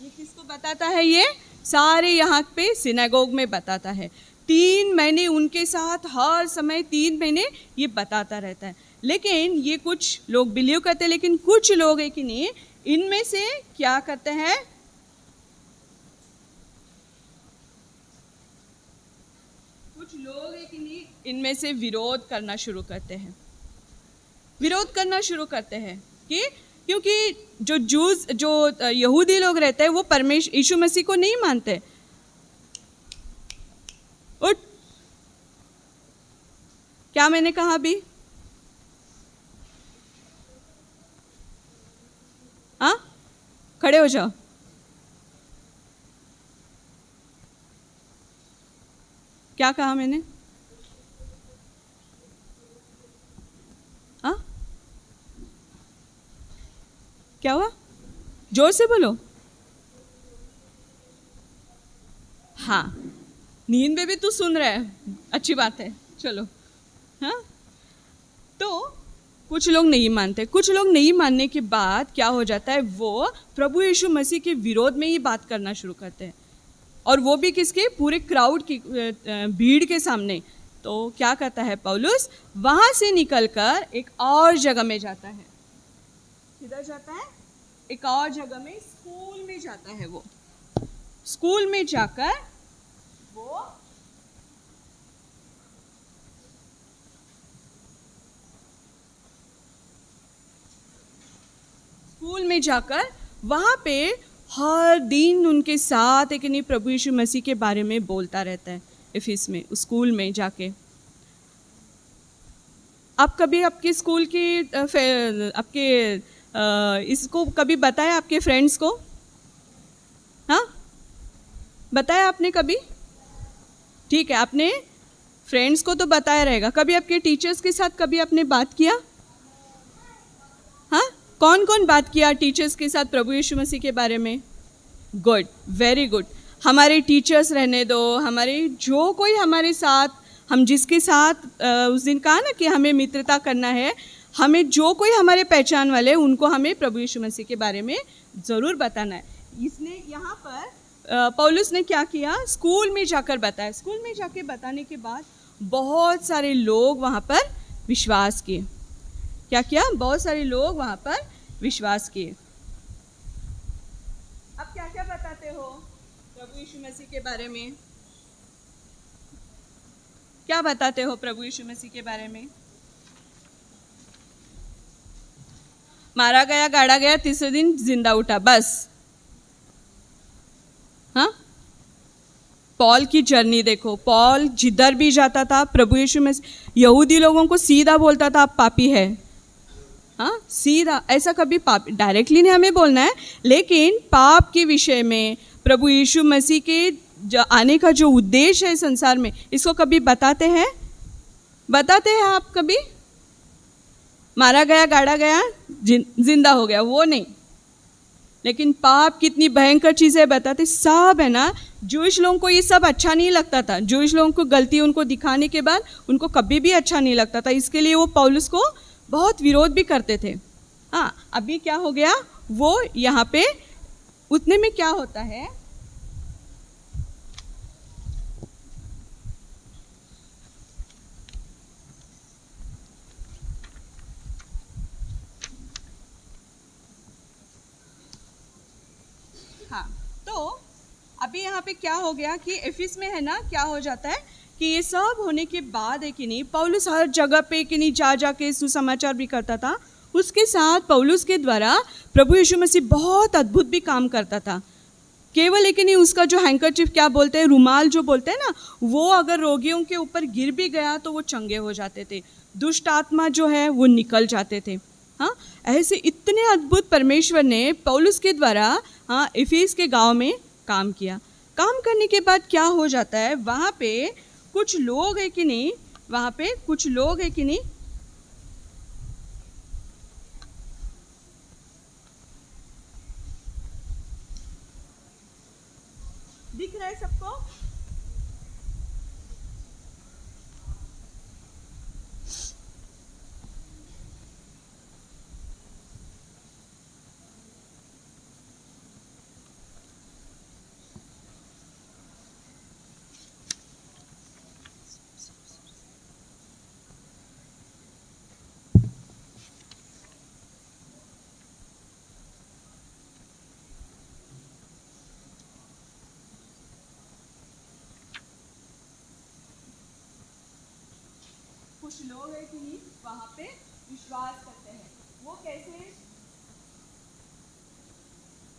ये किसको बताता है, ये सारे यहाँ पे सिनेगोग में बताता है। 3 महीने उनके साथ हर समय 3 महीने ये बताता रहता है। लेकिन ये कुछ लोग बिलीव करते हैं, लेकिन कुछ लोग है कि नहीं, इनमें से क्या करते हैं? कुछ लोग है कि नहीं, इनमें से विरोध करना शुरू करते हैं। विरोध करना शुरू करते हैं कि क्योंकि जो यहूदी लोग रहते हैं वो परमेश्वर यीशु मसीह को नहीं मानते। उठ, क्या मैंने कहा अभी? हाँ, खड़े हो जाओ। क्या कहा मैंने? हाँ, क्या हुआ? जोर से बोलो। हाँ, नींद में भी तू सुन रहा है, अच्छी बात है। चलो, हाँ, तो कुछ लोग नहीं मानते। कुछ लोग नहीं मानने के बाद क्या हो जाता है, वो प्रभु यीशु मसीह के विरोध में ही बात करना शुरू करते हैं, और वो भी किसके? पूरे क्राउड की भीड़ के सामने। तो क्या करता है पौलुस? वहां से निकलकर एक और जगह में जाता है। किधर जाता है? एक और जगह में, स्कूल में जाता है। वो स्कूल में जाकर वो स्कूल में जाकर वहाँ पे हर दिन उनके साथ एक नहीं प्रभु यीशु मसीह के बारे में बोलता रहता है। इफिस में, उस स्कूल में जाके। आप कभी आपके स्कूल की इसको कभी बताया आपके फ्रेंड्स को? हाँ, बताया आपने कभी? ठीक है, आपने फ्रेंड्स को तो बताया रहेगा। कभी आपके टीचर्स के साथ कभी आपने बात किया? हाँ, कौन कौन बात किया टीचर्स के साथ प्रभु यीशु मसीह के बारे में? Good, very good. हमारे टीचर्स रहने दो, हमारे जो कोई हमारे साथ, हम जिसके साथ उस दिन कहा ना कि हमें मित्रता करना है, हमें जो कोई हमारे पहचान वाले हैं उनको हमें प्रभु यीशु मसीह के बारे में ज़रूर बताना है। इसने यहाँ पर पौलुस ने क्या किया? स्कूल में जाकर बताया। स्कूल में जाकर बताने के बाद बहुत सारे लोग वहाँ पर विश्वास किए। क्या किया? बहुत सारे लोग वहाँ पर विश्वास किए। अब क्या क्या बताते हो प्रभु यीशु मसीह के बारे में? क्या बताते हो प्रभु यीशु मसीह के बारे में? मारा गया, गाड़ा गया, तीसरे दिन जिंदा उठा, बस। हाँ, पॉल की जर्नी देखो। पॉल जिधर भी जाता था प्रभु यीशु मसीह, यहूदी लोगों को सीधा बोलता था आप पापी है। हाँ, सीधा, ऐसा कभी पाप डायरेक्टली नहीं हमें बोलना है, लेकिन पाप के विषय में प्रभु यीशु मसीह के आने का जो उद्देश्य है संसार में, इसको कभी बताते हैं? बताते हैं आप कभी? मारा गया, गाड़ा गया, जिंदा हो गया, वो नहीं। लेकिन पाप कितनी भयंकर चीज़ें बताते सब है ना। जूइश लोगों को ये सब अच्छा नहीं लगता था। जूइश लोगों को गलती उनको दिखाने के बाद उनको कभी भी अच्छा नहीं लगता था। इसके लिए वो पौलुस को बहुत विरोध भी करते थे। हाँ, अभी क्या हो गया, वो यहाँ पे उतने में क्या होता है, हाँ, तो अभी यहाँ पे क्या हो गया कि एफिस में है ना, क्या हो जाता है कि ये सब होने के बाद है कि नहीं, पौलुस हर जगह पे कि नहीं जा के सुसमाचार भी करता था। उसके साथ पौलुस के द्वारा प्रभु यीशु मसीह बहुत अद्भुत भी काम करता था। केवल एक नहीं, उसका जो हैंकरचिफ क्या बोलते हैं, रुमाल जो बोलते हैं ना, वो अगर रोगियों के ऊपर गिर भी गया तो वो चंगे हो जाते थे, दुष्ट आत्मा जो है वो निकल जाते थे। हाँ, ऐसे इतने अद्भुत परमेश्वर ने पौलुस के द्वारा हाँ इफिस के गांव में काम किया। काम करने के बाद क्या हो जाता है, वहाँ पे कुछ लोग है कि नहीं, वहाँ पे कुछ लोग है कि नहीं, दिख रहा है सबको? कुछ लोग हैं कि नहीं वहाँ पे विश्वास करते हैं। वो कैसे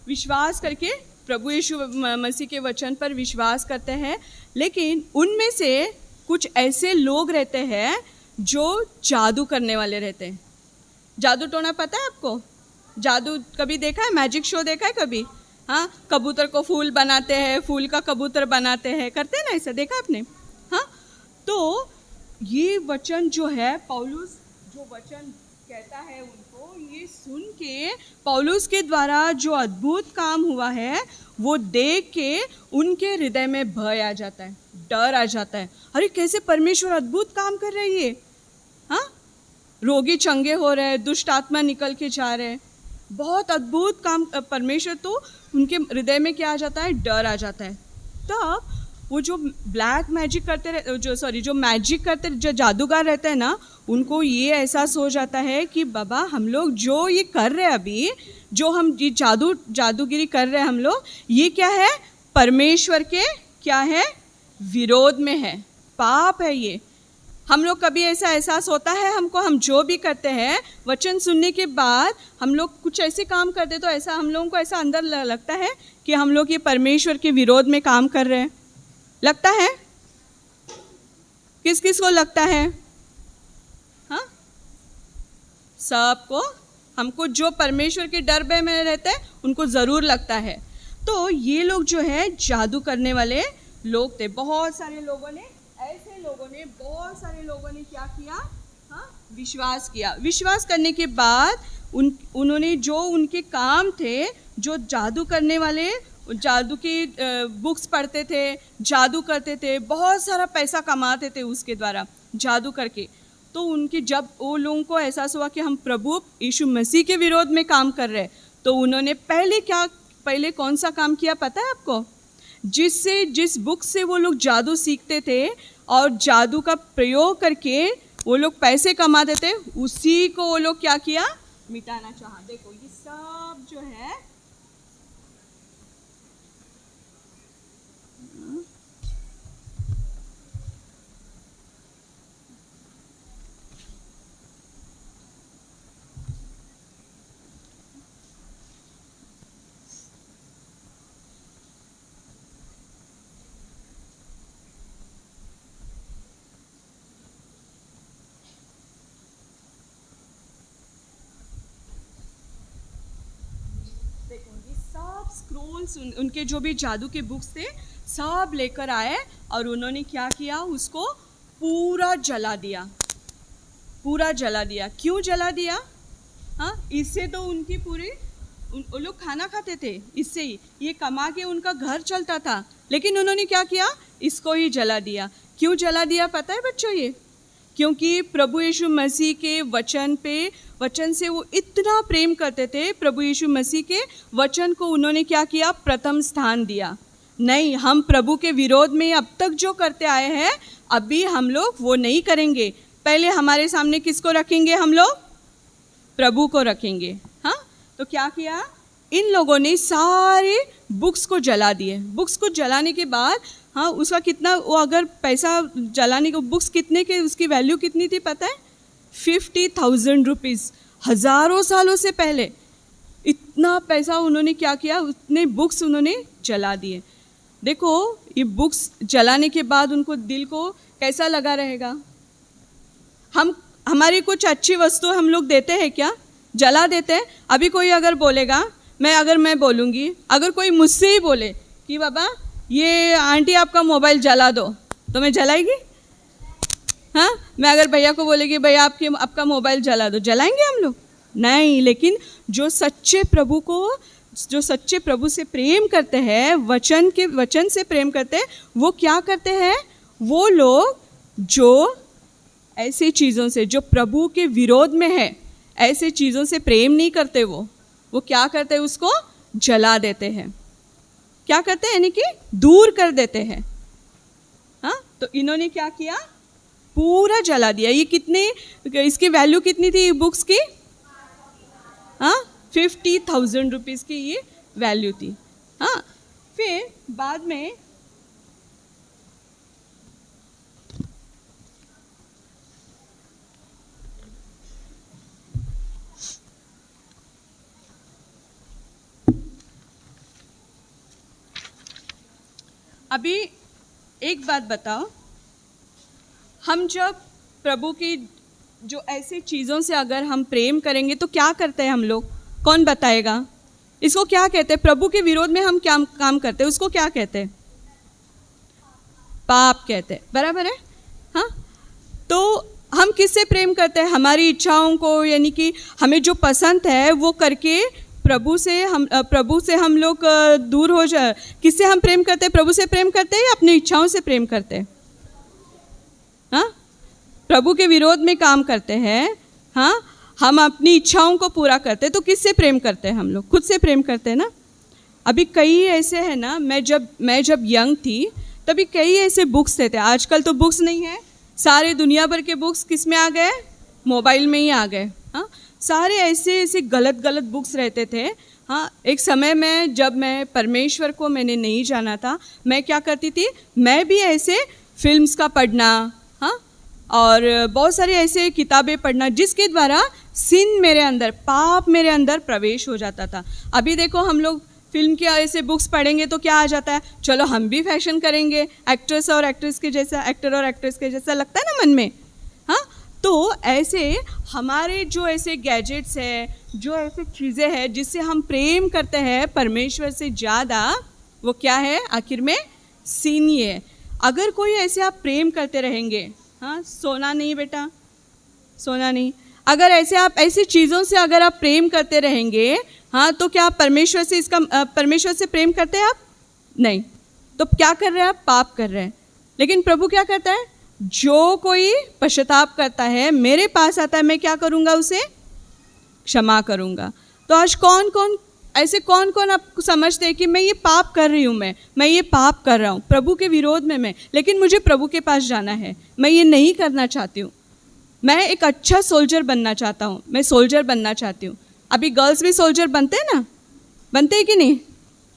विश्वास करके प्रभु यीशु मसीह के वचन पर विश्वास करते हैं, लेकिन उनमें से कुछ ऐसे लोग रहते हैं जो जादू करने वाले रहते हैं। जादू टोना पता है आपको? जादू कभी देखा है? मैजिक शो देखा है कभी? हाँ, कबूतर को फूल बनाते हैं, फूल का कबूतर बनाते हैं, करते हैं ना, ऐसा देखा आपने? हाँ, तो ये वचन जो है, पौलुस जो वचन कहता है उनको, ये सुन के पौलुस के द्वारा जो अद्भुत काम हुआ है वो देख के उनके हृदय में भय आ जाता है, डर आ जाता है। अरे कैसे परमेश्वर अद्भुत काम कर रही है। हाँ, रोगी चंगे हो रहे हैं, दुष्ट आत्मा निकल के जा रहे हैं, बहुत अद्भुत काम परमेश्वर। तो उनके हृदय में क्या आ जाता है? डर आ जाता है। तब वो जो ब्लैक मैजिक करते रहे, जो मैजिक करते, जो जादूगर रहते हैं ना, उनको ये एहसास हो जाता है कि बाबा हम लोग जो ये कर रहे हैं अभी, जो हम ये जादूगिरी कर रहे हैं हम लोग, ये क्या है? परमेश्वर के क्या है? विरोध में है, पाप है ये। हम लोग कभी ऐसा एहसास होता है हमको, हम जो भी करते हैं वचन सुनने के बाद हम लोग कुछ ऐसे काम करते तो ऐसा हम लोगों को ऐसा अंदर लगता है कि हम लोग ये परमेश्वर के विरोध में काम कर रहे हैं। लगता है? किस किस को लगता है? हाँ, सबको। हमको जो परमेश्वर के डर भय में रहते हैं उनको ज़रूर लगता है। तो ये लोग जो है जादू करने वाले लोग थे। बहुत सारे लोगों ने क्या किया? हाँ, विश्वास किया। विश्वास करने के बाद उन्होंने जो उनके काम थे, जो जादू करने वाले, जादू की बुक्स पढ़ते थे, जादू करते थे, बहुत सारा पैसा कमाते थे उसके द्वारा जादू करके। तो उनकी जब वो लोगों को एहसास हुआ कि हम प्रभु यीशु मसीह के विरोध में काम कर रहे हैं, तो उन्होंने पहले कौन सा काम किया पता है आपको? जिस बुक से वो लोग जादू सीखते थे और जादू का प्रयोग करके वो लोग पैसे कमाते थे, उसी को वो लोग क्या किया? मिटाना चाहा। देखो ये सब जो है स्क्रोल्स, उनके जो भी जादू के बुक्स थे सब लेकर आए और उन्होंने क्या किया? उसको पूरा जला दिया। क्यों जला दिया? हाँ, इससे तो उनकी पूरी वो लोग खाना खाते थे, इससे ही ये कमा के उनका घर चलता था, लेकिन उन्होंने क्या किया? इसको ही जला दिया। क्यों जला दिया पता है बच्चों? ये क्योंकि प्रभु यीशु मसीह के वचन से वो इतना प्रेम करते थे। प्रभु यीशु मसीह के वचन को उन्होंने क्या किया? प्रथम स्थान दिया। नहीं, हम प्रभु के विरोध में अब तक जो करते आए हैं, अभी हम लोग वो नहीं करेंगे। पहले हमारे सामने किसको रखेंगे? हम लोग प्रभु को रखेंगे। हाँ, तो क्या किया? इन लोगों ने सारे बुक्स को जला दिए। बुक्स को जलाने के बाद हाँ, उसका कितना, वो अगर पैसा जलाने को, बुक्स कितने के, उसकी वैल्यू कितनी थी पता है? 50,000 रुपीज़। हज़ारों सालों से पहले इतना पैसा उन्होंने क्या किया? उतने बुक्स उन्होंने जला दिए। देखो ये बुक्स जलाने के बाद उनको दिल को कैसा लगा रहेगा? हमारी कुछ अच्छी वस्तु हम लोग देते हैं क्या? जला देते हैं। अभी कोई अगर बोलेगा, मैं बोलूँगी, अगर कोई मुझसे ही बोले कि बाबा ये आंटी आपका मोबाइल जला दो, तो मैं जलाएगी? हाँ, मैं अगर भैया को बोलेगी भैया आपका मोबाइल जला दो, जलाएंगे हम लोग? नहीं। लेकिन जो सच्चे प्रभु से प्रेम करते हैं, वचन से प्रेम करते हैं, वो क्या करते हैं? वो लोग जो ऐसी चीज़ों से, जो प्रभु के विरोध में है, ऐसे चीज़ों से प्रेम नहीं करते, वो क्या करते हैं? उसको जला देते हैं। क्या करते हैं? यानी कि दूर कर देते हैं। हाँ, तो इन्होंने क्या किया? पूरा जला दिया। ये इसकी वैल्यू कितनी थी बुक्स की? हाँ, 50,000 रुपीज़ की ये वैल्यू थी। हाँ, फिर बाद में अभी एक बात बताओ, हम जब प्रभु की जो ऐसी चीज़ों से अगर हम प्रेम करेंगे तो क्या करते हैं हम लोग? कौन बताएगा? इसको क्या कहते हैं? प्रभु के विरोध में हम क्या काम करते हैं उसको क्या कहते हैं? पाप कहते हैं, बराबर है? हाँ, तो हम किससे प्रेम करते हैं? हमारी इच्छाओं को, यानी कि हमें जो पसंद है वो करके प्रभु से हम लोग दूर हो जाए। किससे हम प्रेम करते हैं? प्रभु से प्रेम करते हैं या अपनी इच्छाओं से प्रेम करते हैं? हाँ, प्रभु के विरोध में काम करते हैं। हाँ, हम अपनी इच्छाओं को पूरा करते हैं तो किससे प्रेम करते हैं? हम लोग खुद से प्रेम करते हैं ना। अभी कई ऐसे हैं ना, मैं जब यंग थी तभी कई ऐसे बुक्स थे। आजकल तो बुक्स नहीं है, सारे दुनिया भर के बुक्स किस में आ गए? मोबाइल में ही आ गए। हाँ, सारे ऐसे गलत बुक्स रहते थे। हाँ, एक समय में जब मैं परमेश्वर को मैंने नहीं जाना था, मैं क्या करती थी, मैं भी ऐसे फिल्म्स का पढ़ना, हाँ, और बहुत सारी ऐसे किताबें पढ़ना जिसके द्वारा सिन मेरे अंदर, पाप मेरे अंदर प्रवेश हो जाता था। अभी देखो हम लोग फिल्म के ऐसे बुक्स पढ़ेंगे तो क्या आ जाता है? चलो हम भी फैशन करेंगे, एक्टर और एक्ट्रेस के जैसा लगता है ना मन में। हाँ, तो ऐसे हमारे जो ऐसे गैजेट्स हैं, जो ऐसे चीज़ें हैं जिससे हम प्रेम करते हैं परमेश्वर से ज़्यादा, वो क्या है? आखिर में सीन ही है। अगर कोई ऐसे आप प्रेम करते रहेंगे, हाँ, सोना नहीं बेटा, सोना नहीं, अगर ऐसे आप ऐसी चीज़ों से अगर आप प्रेम करते रहेंगे, हाँ, तो क्या आप परमेश्वर से प्रेम करते हैं आप? नहीं। तो क्या कर रहे हैं आप? पाप कर रहे हैं। लेकिन प्रभु क्या करता है? जो कोई पश्चाताप करता है, मेरे पास आता है, मैं क्या करूँगा? उसे क्षमा करूँगा। तो आज कौन कौन आप समझते हैं कि मैं ये पाप कर रही हूँ, मैं ये पाप कर रहा हूँ प्रभु के विरोध में लेकिन मुझे प्रभु के पास जाना है, मैं ये नहीं करना चाहती हूँ, मैं एक अच्छा सोल्जर बनना चाहता हूँ, मैं सोल्जर बनना चाहती हूँ। अभी गर्ल्स भी सोल्जर बनते हैं ना, बनते हैं कि नहीं?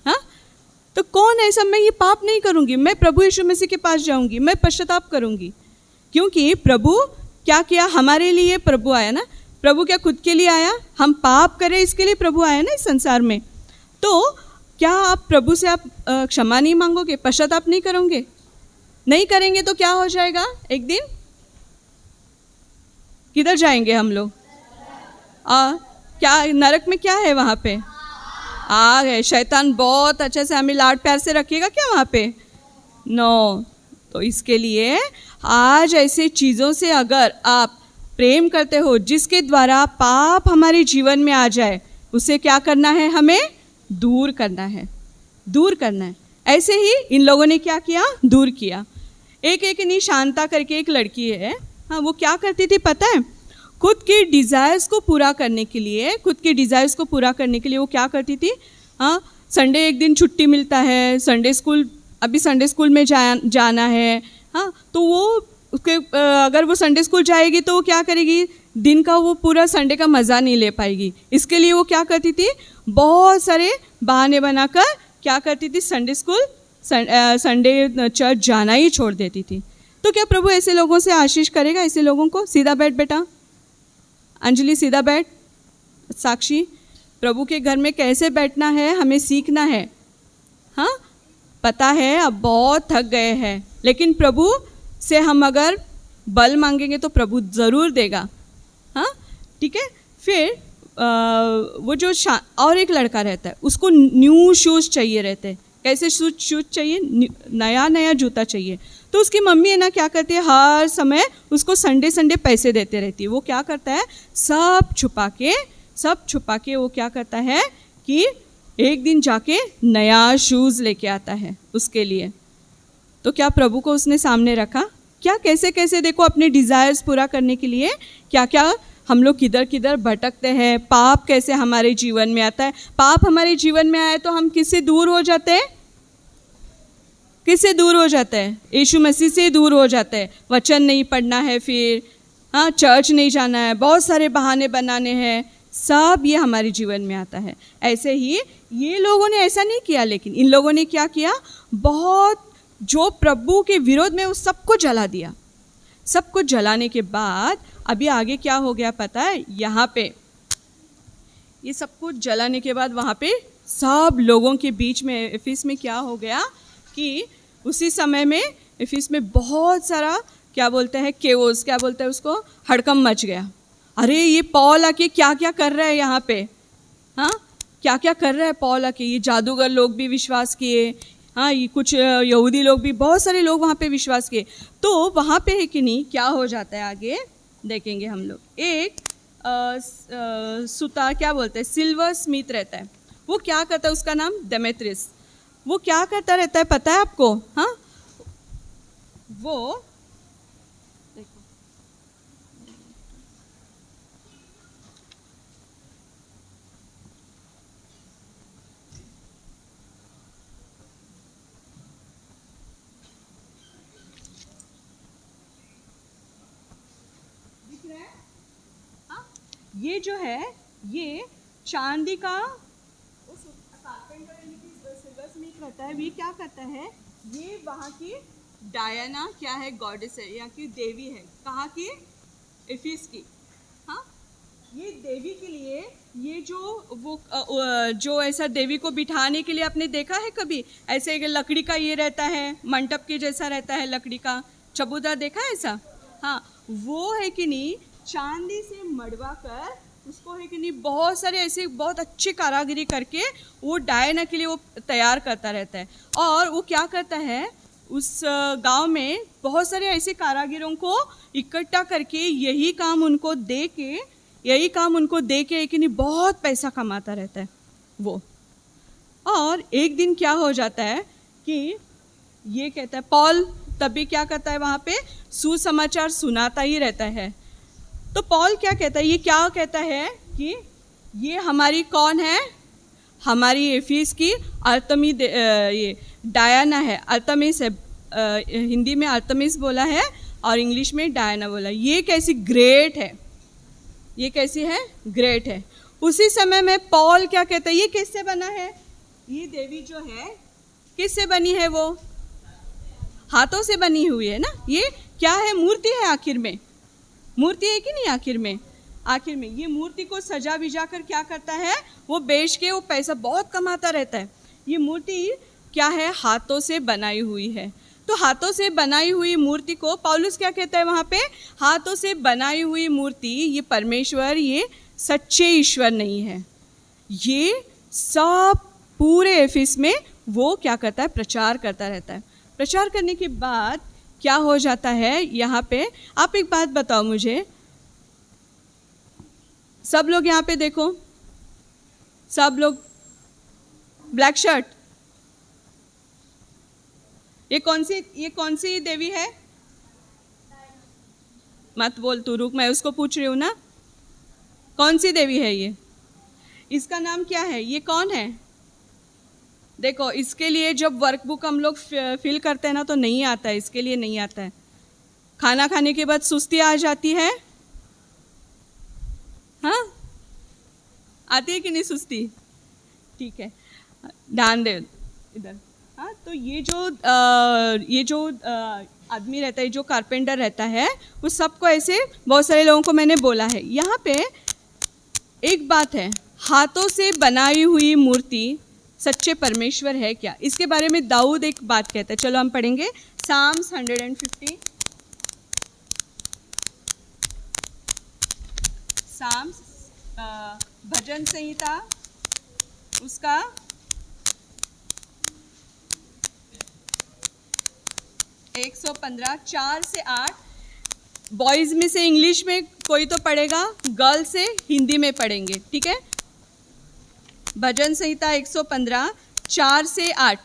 हाँ, तो कौन ऐसा? मैं ये पाप नहीं करूँगी, मैं प्रभु यीशु मसीह के पास जाऊँगी, मैं पश्चाताप करूँगी। क्योंकि प्रभु क्या किया हमारे लिए? प्रभु आया ना, प्रभु क्या खुद के लिए आया? हम पाप करें इसके लिए प्रभु आया ना इस संसार में। तो क्या आप प्रभु से आप क्षमा नहीं मांगोगे, पश्चाताप नहीं करोगे? नहीं करेंगे तो क्या हो जाएगा? एक दिन किधर जाएंगे हम लोग? क्या नरक में क्या है? वहाँ पे आग है। शैतान बहुत अच्छे से हमें लाड प्यार से रखिएगा क्या वहाँ पे? नो। तो इसके लिए आज ऐसे चीज़ों से अगर आप प्रेम करते हो जिसके द्वारा पाप हमारे जीवन में आ जाए, उसे क्या करना है? हमें दूर करना है, दूर करना है। ऐसे ही इन लोगों ने क्या किया? दूर किया। एक शांता करके एक लड़की है, हाँ, वो क्या करती थी पता है? खुद के डिज़ायर्स को पूरा करने के लिए वो क्या करती थी? हाँ, संडे एक दिन छुट्टी मिलता है, संडे स्कूल में जाना है। हाँ, तो वो उसके अगर वो संडे स्कूल जाएगी तो वो क्या करेगी? दिन का वो पूरा संडे का मज़ा नहीं ले पाएगी। इसके लिए वो क्या करती थी? बहुत सारे बहाने बनाकर क्या करती थी? संडे चर्च जाना ही छोड़ देती थी। तो क्या प्रभु ऐसे लोगों से आशीष करेगा? ऐसे लोगों को सीधा बैठ बेटा, अंजलि सीधा बैठ। साक्षी, प्रभु के घर में कैसे बैठना है हमें सीखना है। हाँ, पता है अब बहुत थक गए हैं, लेकिन प्रभु से हम अगर बल मांगेंगे तो प्रभु ज़रूर देगा। हाँ, ठीक है। फिर वो जो और एक लड़का रहता है, उसको न्यू शूज़ चाहिए रहते हैं। कैसे शूज़ चाहिए? नया जूता चाहिए। तो उसकी मम्मी है ना क्या करती है? हर समय उसको संडे पैसे देते रहती है। वो क्या करता है? सब छुपा के वो क्या करता है कि एक दिन जाके नया शूज़ लेके आता है उसके लिए। तो क्या प्रभु को उसने सामने रखा? क्या कैसे देखो अपने डिज़ायर्स पूरा करने के लिए क्या हम लोग किधर भटकते हैं। पाप कैसे हमारे जीवन में आता है? पाप हमारे जीवन में आए तो हम किससे दूर हो जाते हैं? किससे दूर हो जाते हैं? यीशु मसीह से दूर हो जाते हैं। वचन नहीं पढ़ना है, फिर हाँ, चर्च नहीं जाना है, बहुत सारे बहाने बनाने हैं, सब ये हमारे जीवन में आता है। ऐसे ही ये लोगों ने ऐसा नहीं किया, लेकिन इन लोगों ने क्या किया? बहुत जो प्रभु के विरोध में उस सबको जला दिया। सबको जलाने के बाद अभी आगे क्या हो गया पता है? यहाँ पे ये सब कुछ जलाने के बाद वहाँ पे सब लोगों के बीच में एफिस में क्या हो गया कि उसी समय में इफिस में बहुत सारा क्या बोलते हैं केओस, क्या बोलते हैं उसको, हड़कंप मच गया। अरे ये पौल आके क्या क्या कर रहा है यहाँ पे, हाँ क्या क्या कर रहा है पौल आके। ये जादूगर लोग भी विश्वास किए, हाँ ये कुछ यहूदी लोग भी, बहुत सारे लोग वहाँ पे विश्वास किए। तो वहाँ पे है कि नहीं, क्या हो जाता है आगे देखेंगे हम लोग। एक सुता क्या बोलते हैं सिल्वर स्मिथ रहता है, वो क्या करता है, उसका नाम डेमेत्रियस। वो क्या करता रहता है पता है आपको, हाँ वो देखो दिख रहा है, हाँ ये जो है ये चांदी का उस कारपेंटर सिल्वर स्मिथ रहता है। ये क्या करता है, ये वहाँ की डायना क्या है, गॉडेस है, यहाँ की देवी है, कहाँ की, एफिस की। हाँ ये देवी के लिए ये जो ऐसा देवी को बिठाने के लिए आपने देखा है कभी, ऐसे एक लकड़ी का ये रहता है, मंडप के जैसा रहता है लकड़ी का, चबूतरा देखा है ऐसा, हाँ वो है कि नहीं चांदी से मड़वा कर उसको है कि नहीं बहुत सारे ऐसे बहुत अच्छी कारागिरी करके वो डायना के लिए वो तैयार करता रहता है। और वो क्या करता है, उस गांव में बहुत सारे ऐसे कारागिरों को इकट्ठा करके यही काम उनको दे के कि नहीं बहुत पैसा कमाता रहता है वो। और एक दिन क्या हो जाता है कि ये कहता है पॉल तभी क्या करता है वहाँ पे सुसमाचार सुनाता ही रहता है। तो पॉल क्या कहता है, ये क्या कहता है कि ये हमारी कौन है, हमारी एफिस की अर्थमी ये डायना है, अर्थमिस है, हिंदी में अर्थमिस बोला है और इंग्लिश में डायना बोला। ये कैसी ग्रेट है, ये कैसी है, ग्रेट है। उसी समय में पॉल क्या कहता है, ये किससे बना है, ये देवी जो है किससे बनी है, वो हाथों से बनी हुई है ना। ये क्या है, मूर्ति है, आखिर में मूर्ति है कि नहीं, आखिर में ये मूर्ति को सजा विजा कर क्या करता है, वो बेच के वो पैसा बहुत कमाता रहता है। ये मूर्ति क्या है, हाथों से बनाई हुई है। तो हाथों से बनाई हुई मूर्ति को पौलुस क्या कहता है वहाँ पे, हाथों से बनाई हुई मूर्ति ये परमेश्वर, ये सच्चे ईश्वर नहीं है। ये सब पूरे एफिस में वो क्या करता है, प्रचार करता रहता है। प्रचार करने के बाद क्या हो जाता है यहाँ पे, आप एक बात बताओ मुझे, सब लोग यहाँ पे देखो, सब लोग ब्लैक शर्ट, ये कौन सी देवी है, मत बोल तू, रुक, मैं उसको पूछ रही हूँ ना, कौन सी देवी है ये, इसका नाम क्या है, ये कौन है। देखो इसके लिए जब वर्कबुक हम लोग फिल करते हैं ना तो नहीं आता है, इसके लिए नहीं आता है। खाना खाने के बाद सुस्ती आ जाती है, हाँ आती है कि नहीं सुस्ती, ठीक है ध्यान दे इधर। हाँ तो ये जो आदमी रहता है, जो कारपेंटर रहता है, उस सबको ऐसे बहुत सारे लोगों को मैंने बोला है। यहाँ पे एक बात है, हाथों से बनाई हुई मूर्ति सच्चे परमेश्वर है क्या, इसके बारे में दाऊद एक बात कहता है। चलो हम पढ़ेंगे साम्स 150, साम्स भजन संहिता उसका 115 4 से 8। बॉयज़ में से इंग्लिश में कोई तो पढ़ेगा, गर्ल से हिंदी में पढ़ेंगे, ठीक है। भजन संहिता 115 4 से 8।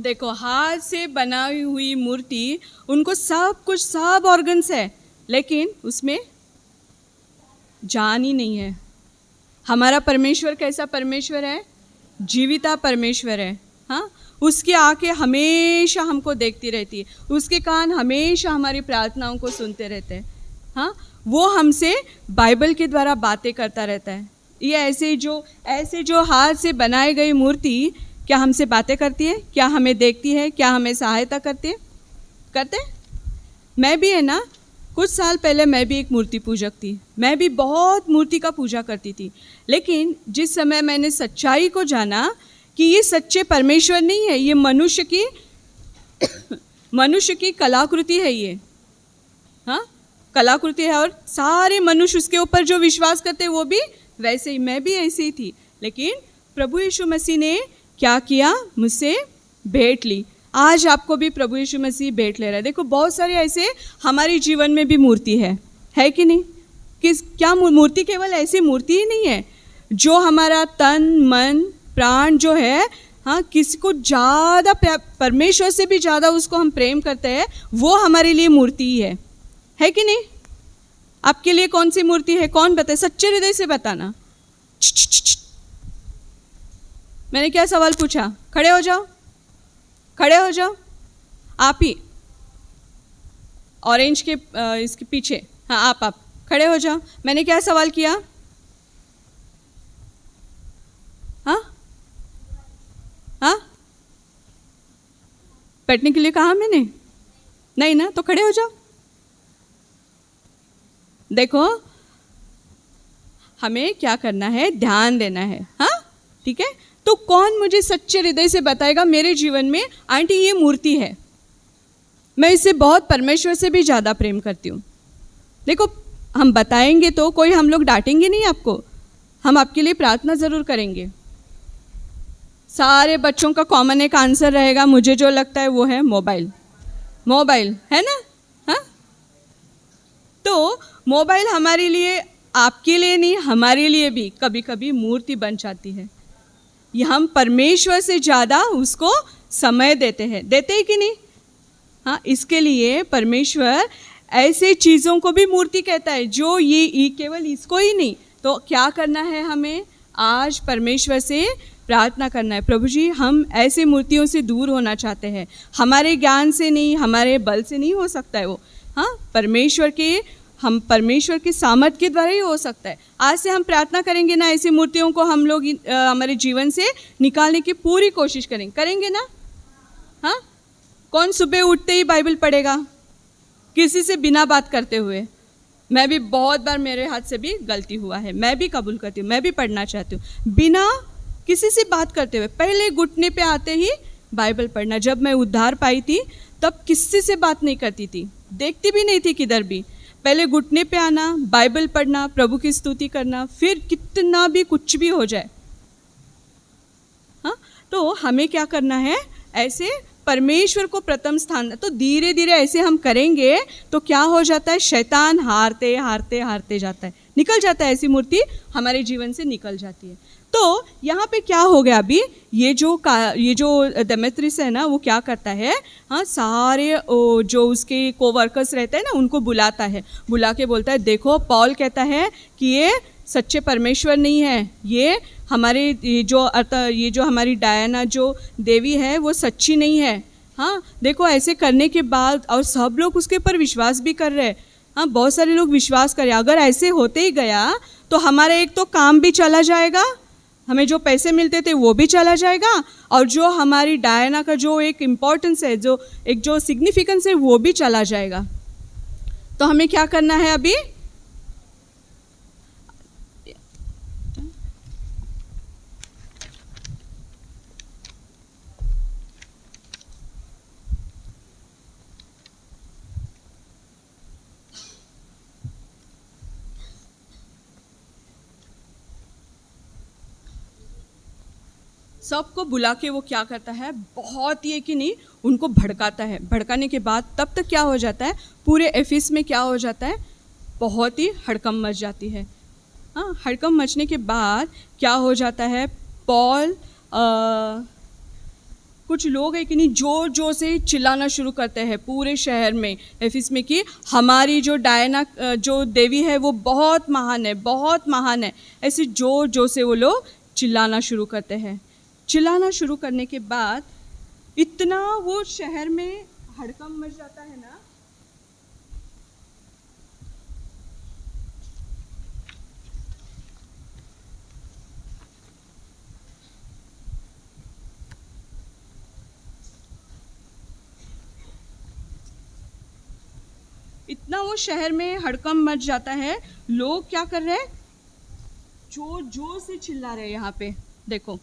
देखो, हाथ से बनाई हुई मूर्ति, उनको सब कुछ, सब ऑर्गन्स है, लेकिन उसमें जान ही नहीं है। हमारा परमेश्वर कैसा परमेश्वर है? जीविता परमेश्वर है। हाँ, उसकी आंखें हमेशा हमको देखती रहती है, उसके कान हमेशा हमारी प्रार्थनाओं को सुनते रहते हैं। हाँ, वो हमसे बाइबल के द्वारा बातें करता रहता है। ये ऐसे जो हाथ से बनाई गई मूर्ति क्या हमसे बातें करती है? क्या हमें देखती है? क्या हमें सहायता करती है? करते? मैं भी है ना, कुछ साल पहले मैं भी एक मूर्ति पूजक थी। मैं भी बहुत मूर्ति का पूजा करती थी, लेकिन जिस समय मैंने सच्चाई को जाना कि ये सच्चे परमेश्वर नहीं है, ये मनुष्य की कलाकृति है। ये हाँ, कलाकृति है, और सारे मनुष्य उसके ऊपर जो विश्वास करते हैं वो भी वैसे ही, मैं भी ऐसी ही थी। लेकिन प्रभु यीशु मसीह ने क्या किया? मुझसे भेंट ली। आज आपको भी प्रभु यीशु मसीह भेंट ले रहा है। देखो, बहुत सारे ऐसे हमारे जीवन में भी मूर्ति है कि नहीं? क्या मूर्ति केवल ऐसी मूर्ति ही नहीं है जो हमारा तन मन प्राण जो है, हाँ, किसी को ज़्यादा परमेश्वर से भी ज़्यादा उसको हम प्रेम करते हैं, वो हमारे लिए मूर्ति ही है कि नहीं? आपके लिए कौन सी मूर्ति है? कौन बताए? सच्चे हृदय से बताना। मैंने क्या सवाल पूछा? खड़े हो जाओ, खड़े हो जाओ। आप ही ऑरेंज के इसके पीछे, हाँ, आप खड़े हो जाओ। मैंने क्या सवाल किया? हाँ हाँ, बैठने के लिए कहा मैंने? नहीं ना, तो खड़े हो जाओ। देखो, हमें क्या करना है? ध्यान देना है। हाँ, ठीक है। तो कौन मुझे सच्चे हृदय से बताएगा मेरे जीवन में, आंटी ये मूर्ति है, मैं इसे बहुत परमेश्वर से भी ज़्यादा प्रेम करती हूँ? देखो, हम बताएंगे तो कोई हम लोग डांटेंगे नहीं आपको, हम आपके लिए प्रार्थना ज़रूर करेंगे। सारे बच्चों का कॉमन एक आंसर रहेगा, मुझे जो लगता है वो है मोबाइल। मोबाइल है ना? हाँ, तो मोबाइल हमारे लिए, आपके लिए नहीं, हमारे लिए भी कभी कभी मूर्ति बन जाती है। ये हम परमेश्वर से ज़्यादा उसको समय देते हैं कि नहीं? हाँ, इसके लिए परमेश्वर ऐसे चीज़ों को भी मूर्ति कहता है जो ये केवल इसको ही नहीं। तो क्या करना है हमें? आज परमेश्वर से प्रार्थना करना है, प्रभु जी हम ऐसे मूर्तियों से दूर होना चाहते हैं। हमारे ज्ञान से नहीं, हमारे बल से नहीं हो सकता है वो। हाँ, परमेश्वर के सामर्थ के द्वारा ही हो सकता है। आज से हम प्रार्थना करेंगे ना, ऐसी मूर्तियों को हम लोग हमारे जीवन से निकालने की पूरी कोशिश करेंगे ना? हाँ, कौन सुबह उठते ही बाइबल पढ़ेगा किसी से बिना बात करते हुए? मैं भी बहुत बार, मेरे हाथ से भी गलती हुआ है, मैं भी कबूल करती हूँ, मैं भी पढ़ना चाहती हूँ बिना किसी से बात करते हुए। पहले घुटने पे आते ही बाइबल पढ़ना। जब मैं उद्धार पाई थी तब किसी से बात नहीं करती थी, देखती भी नहीं थी किधर भी। पहले घुटने पे आना, बाइबल पढ़ना, प्रभु की स्तुति करना, फिर कितना भी कुछ भी हो जाए। हाँ, तो हमें क्या करना है? ऐसे परमेश्वर को प्रथम स्थान। तो धीरे धीरे ऐसे हम करेंगे तो क्या हो जाता है? शैतान हारते हारते हारते जाता है, निकल जाता है, ऐसी मूर्ति हमारे जीवन से निकल जाती है। तो यहाँ पे क्या हो गया अभी? ये जो देमेत्रियस है ना, वो क्या करता है? हाँ, सारे जो उसके कोवर्कर्स रहते हैं ना, उनको बुलाता है, बुला के बोलता है, देखो पॉल कहता है कि ये सच्चे परमेश्वर नहीं है, ये जो हमारी डायना जो देवी है वो सच्ची नहीं है। हाँ, देखो ऐसे करने के बाद, और सब लोग उसके ऊपर विश्वास भी कर रहे हैं। हाँ, बहुत सारे लोग विश्वास कर रहे हैं। अगर ऐसे होते ही गया तो हमारा एक तो काम भी चला जाएगा, हमें जो पैसे मिलते थे वो भी चला जाएगा, और जो हमारी डायना का जो एक इम्पोर्टेंस है, जो सिग्निफिकेंस है, वो भी चला जाएगा। तो हमें क्या करना है अभी? सबको बुला के वो क्या करता है? बहुत ही कि नहीं, उनको भड़काता है। भड़काने के बाद तब तक क्या हो जाता है? पूरे एफिस में क्या हो जाता है? बहुत ही हड़कम मच जाती है। हाँ, हड़कम मचने के बाद क्या हो जाता है? पॉल कुछ लोग है कि नहीं जोर जोर से चिल्लाना शुरू करते हैं पूरे शहर में एफिस में कि हमारी जो डायना जो देवी है वो बहुत महान है, बहुत महान है। ऐसे जोर जोर से वो लोग चिल्लाना शुरू करते हैं। चिल्लाना शुरू करने के बाद इतना वो शहर में हड़कंप मच जाता है ना, इतना वो शहर में हड़कंप मच जाता है। लोग क्या कर रहे हैं, जोर जोर से चिल्ला रहे हैं। यहाँ पे देखो,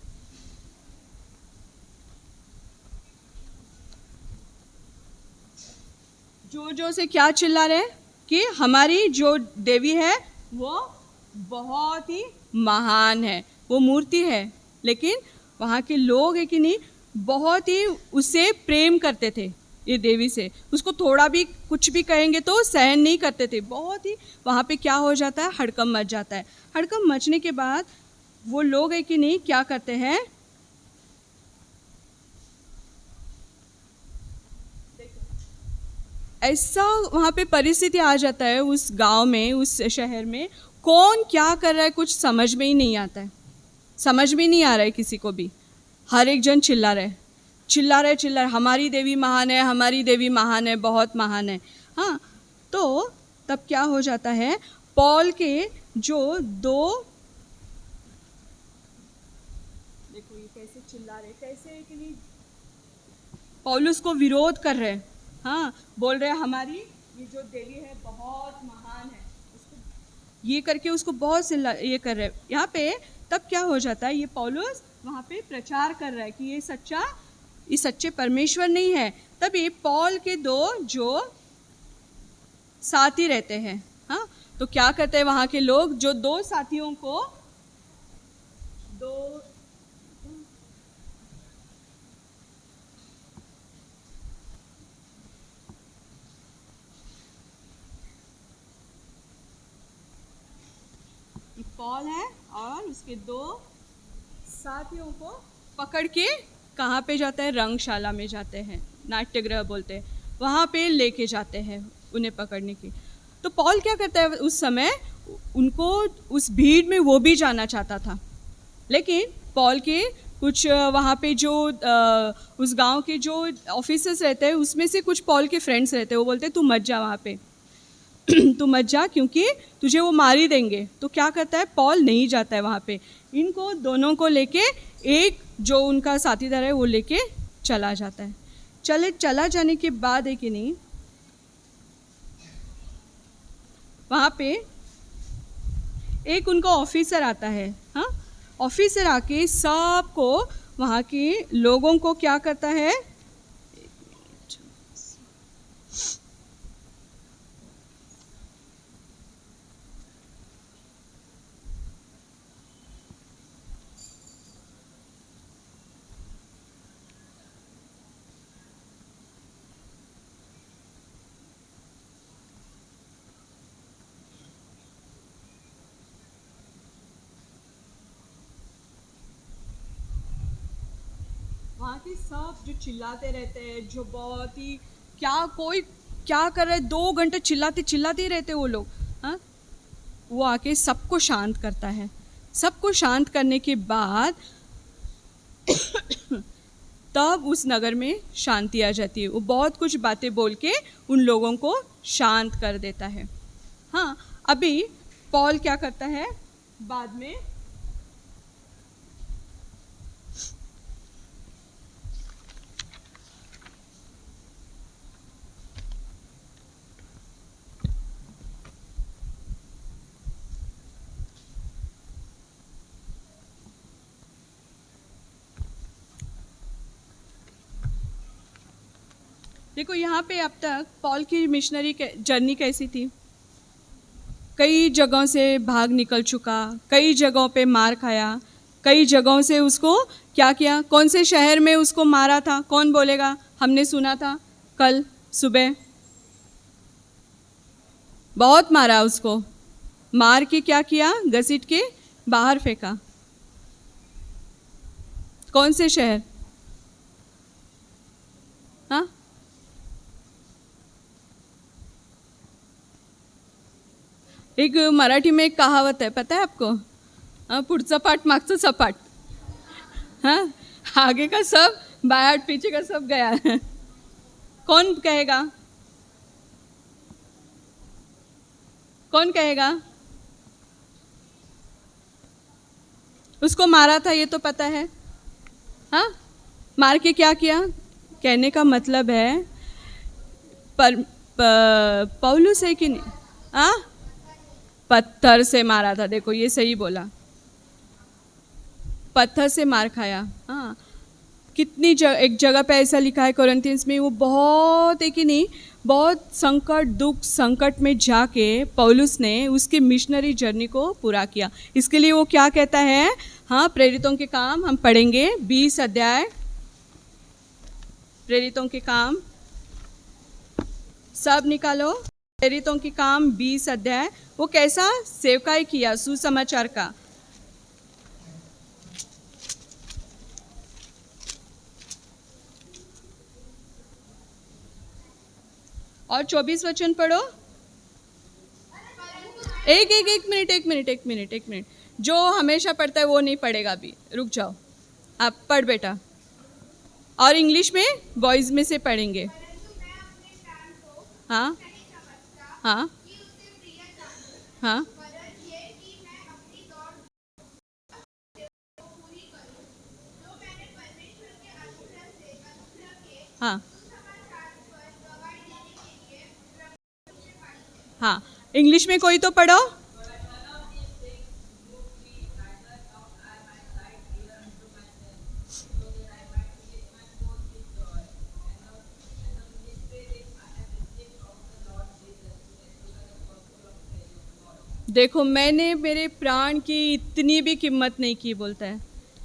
जोर जोर से क्या चिल्ला रहे हैं कि हमारी जो देवी है वो बहुत ही महान है, वो मूर्ति है। लेकिन वहाँ के लोग है कि नहीं बहुत ही उससे प्रेम करते थे, ये देवी से। उसको थोड़ा भी कुछ भी कहेंगे तो सहन नहीं करते थे। बहुत ही वहाँ पे क्या हो जाता है, हड़कंप मच जाता है। हड़कंप मचने के बाद वो लोग है कि नहीं क्या करते हैं, ऐसा वहाँ पे परिस्थिति आ जाता है उस गांव में, उस शहर में, कौन क्या कर रहा है कुछ समझ में ही नहीं आता है। समझ में नहीं आ रहा है किसी को भी। हर एक जन चिल्ला रहे, हमारी देवी महान है, हमारी देवी महान है, बहुत महान है। हाँ, तो तब क्या हो जाता है, पॉल के जो दो, देखो ये कैसे चिल्ला रहे, कैसे कि नहीं पौलुस को विरोध कर रहे हैं। हाँ, बोल रहे हैं हमारी ये जो देवी है बहुत महान है, उसको ये करके उसको बहुत ये कर रहे हैं। यहाँ पे तब क्या हो जाता है, ये पौलुस वहाँ पे प्रचार कर रहा है कि ये सच्चे परमेश्वर नहीं है। तब ये पॉल के दो जो साथी रहते हैं, हाँ, तो क्या करते हैं वहाँ के लोग, जो दो साथियों को पॉल है और उसके दो साथियों को पकड़ के कहाँ पे जाते हैं, रंगशाला में जाते हैं, नाट्यगृह बोलते हैं, वहाँ पे लेके जाते हैं उन्हें पकड़ने की। तो पॉल क्या करता है, उस समय उनको उस भीड़ में वो भी जाना चाहता था, लेकिन पॉल के कुछ वहाँ पे जो उस गांव के जो ऑफिसर्स रहते हैं उसमें से कुछ पॉल के फ्रेंड्स रहते हैं, वो बोलते हैं तू मत जा वहाँ पे तू मत जा क्योंकि तुझे वो मार ही देंगे। तो क्या करता है, पॉल नहीं जाता है वहाँ पे। इनको दोनों को लेके एक जो उनका साथीदार है वो लेके चला जाता है। चला जाने के बाद है कि नहीं, वहाँ पे एक उनका ऑफिसर आता है। हाँ, ऑफिसर आके सबको वहाँ के लोगों को क्या करता है, वहाँ के सब जो चिल्लाते रहते हैं, जो बहुत ही कोई क्या कर रहा है, 2 घंटे चिल्लाते ही रहते वो लोग। हाँ, वो आके सबको शांत करता है। सबको शांत करने के बाद तब उस नगर में शांति आ जाती है। वो बहुत कुछ बातें बोल के उन लोगों को शांत कर देता है। हाँ, अभी पॉल क्या करता है बाद में, देखो यहाँ पे अब तक पॉल की मिशनरी जर्नी कैसी थी। कई जगहों से भाग निकल चुका, कई जगहों पे मार खाया, कई जगहों से उसको क्या किया, कौन से शहर में उसको मारा था, कौन बोलेगा, हमने सुना था कल सुबह। बहुत मारा उसको, मार के क्या किया, घसीट के बाहर फेंका। कौन से शहर, एक मराठी में एक कहावत है, पता है आपको? पुढचं पाठ मागचं सपाट. हाँ, आगे का सब बायाट, पीछे का सब गया. कौन कहेगा? कौन कहेगा? उसको मारा था ये तो पता है. हाँ, मार के क्या किया? कहने का मतलब है पौलुस है कि नहीं? हाँ, पत्थर से मारा था. देखो ये सही बोला, पत्थर से मार खाया. हाँ, कितनी एक जगह पे ऐसा लिखा है कोरिन्थियंस में, वो बहुत है कि नहीं, बहुत संकट दुख संकट में जाके पौलुस ने उसके मिशनरी जर्नी को पूरा किया. इसके लिए वो क्या कहता है? हाँ, प्रेरितों के काम हम पढ़ेंगे 20 अध्याय, प्रेरितों के काम सब निकालो. प्रेरितों के काम 20 अध्याय. वो कैसा सेवकाई किया सुसमाचार का. और 24 वचन पढ़ो. एक मिनट. जो हमेशा पढ़ता है वो नहीं पढ़ेगा अभी, रुक जाओ. आप पढ़ बेटा. और इंग्लिश में बॉयज में से पढ़ेंगे. हाँ हाँ हाँ हाँ हाँ. इंग्लिश में कोई तो पढ़ो. देखो, मैंने मेरे प्राण की इतनी भी कीमत नहीं की, बोलता है.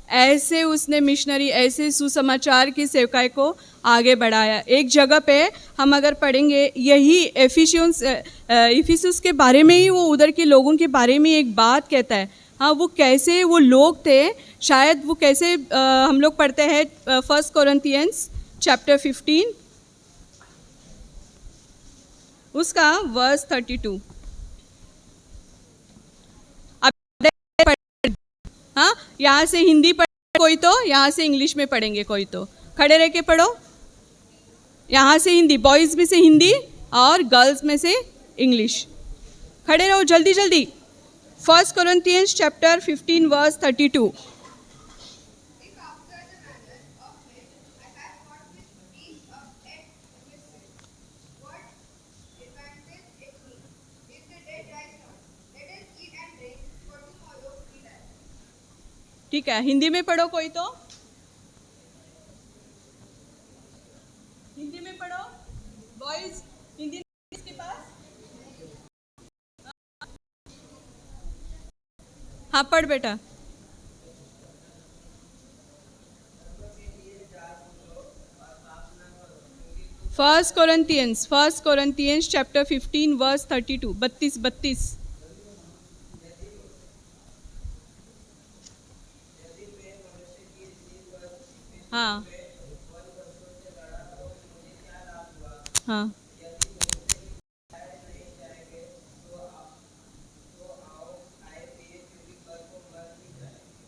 ऐसे उसने मिशनरी, ऐसे सुसमाचार की सेवकाई को आगे बढ़ाया. एक जगह पे हम अगर पढ़ेंगे, यही इफिसुस के बारे में ही, वो उधर के लोगों के बारे में एक बात कहता है. हाँ, वो कैसे वो लोग थे, शायद वो कैसे हम लोग पढ़ते हैं 1 कोरिन्थियंस चैप्टर 15 उसका वर्स 32. हाँ, यहाँ से हिंदी पढ़े कोई तो, यहाँ से इंग्लिश में पढ़ेंगे कोई तो. खड़े रह के पढ़ो. यहाँ से हिंदी, बॉयज़ में से हिंदी और गर्ल्स में से इंग्लिश. खड़े रहो जल्दी जल्दी. 1 कोरिन्थियंस चैप्टर 15 वर्स 32. ठीक है, हिंदी में पढ़ो कोई तो. हिंदी में पढ़ो बॉयज. हिंदी किसके पास? हाँ, पढ़ बेटा. First Corinthians chapter 15 verse 32. 32. हाँ हाँ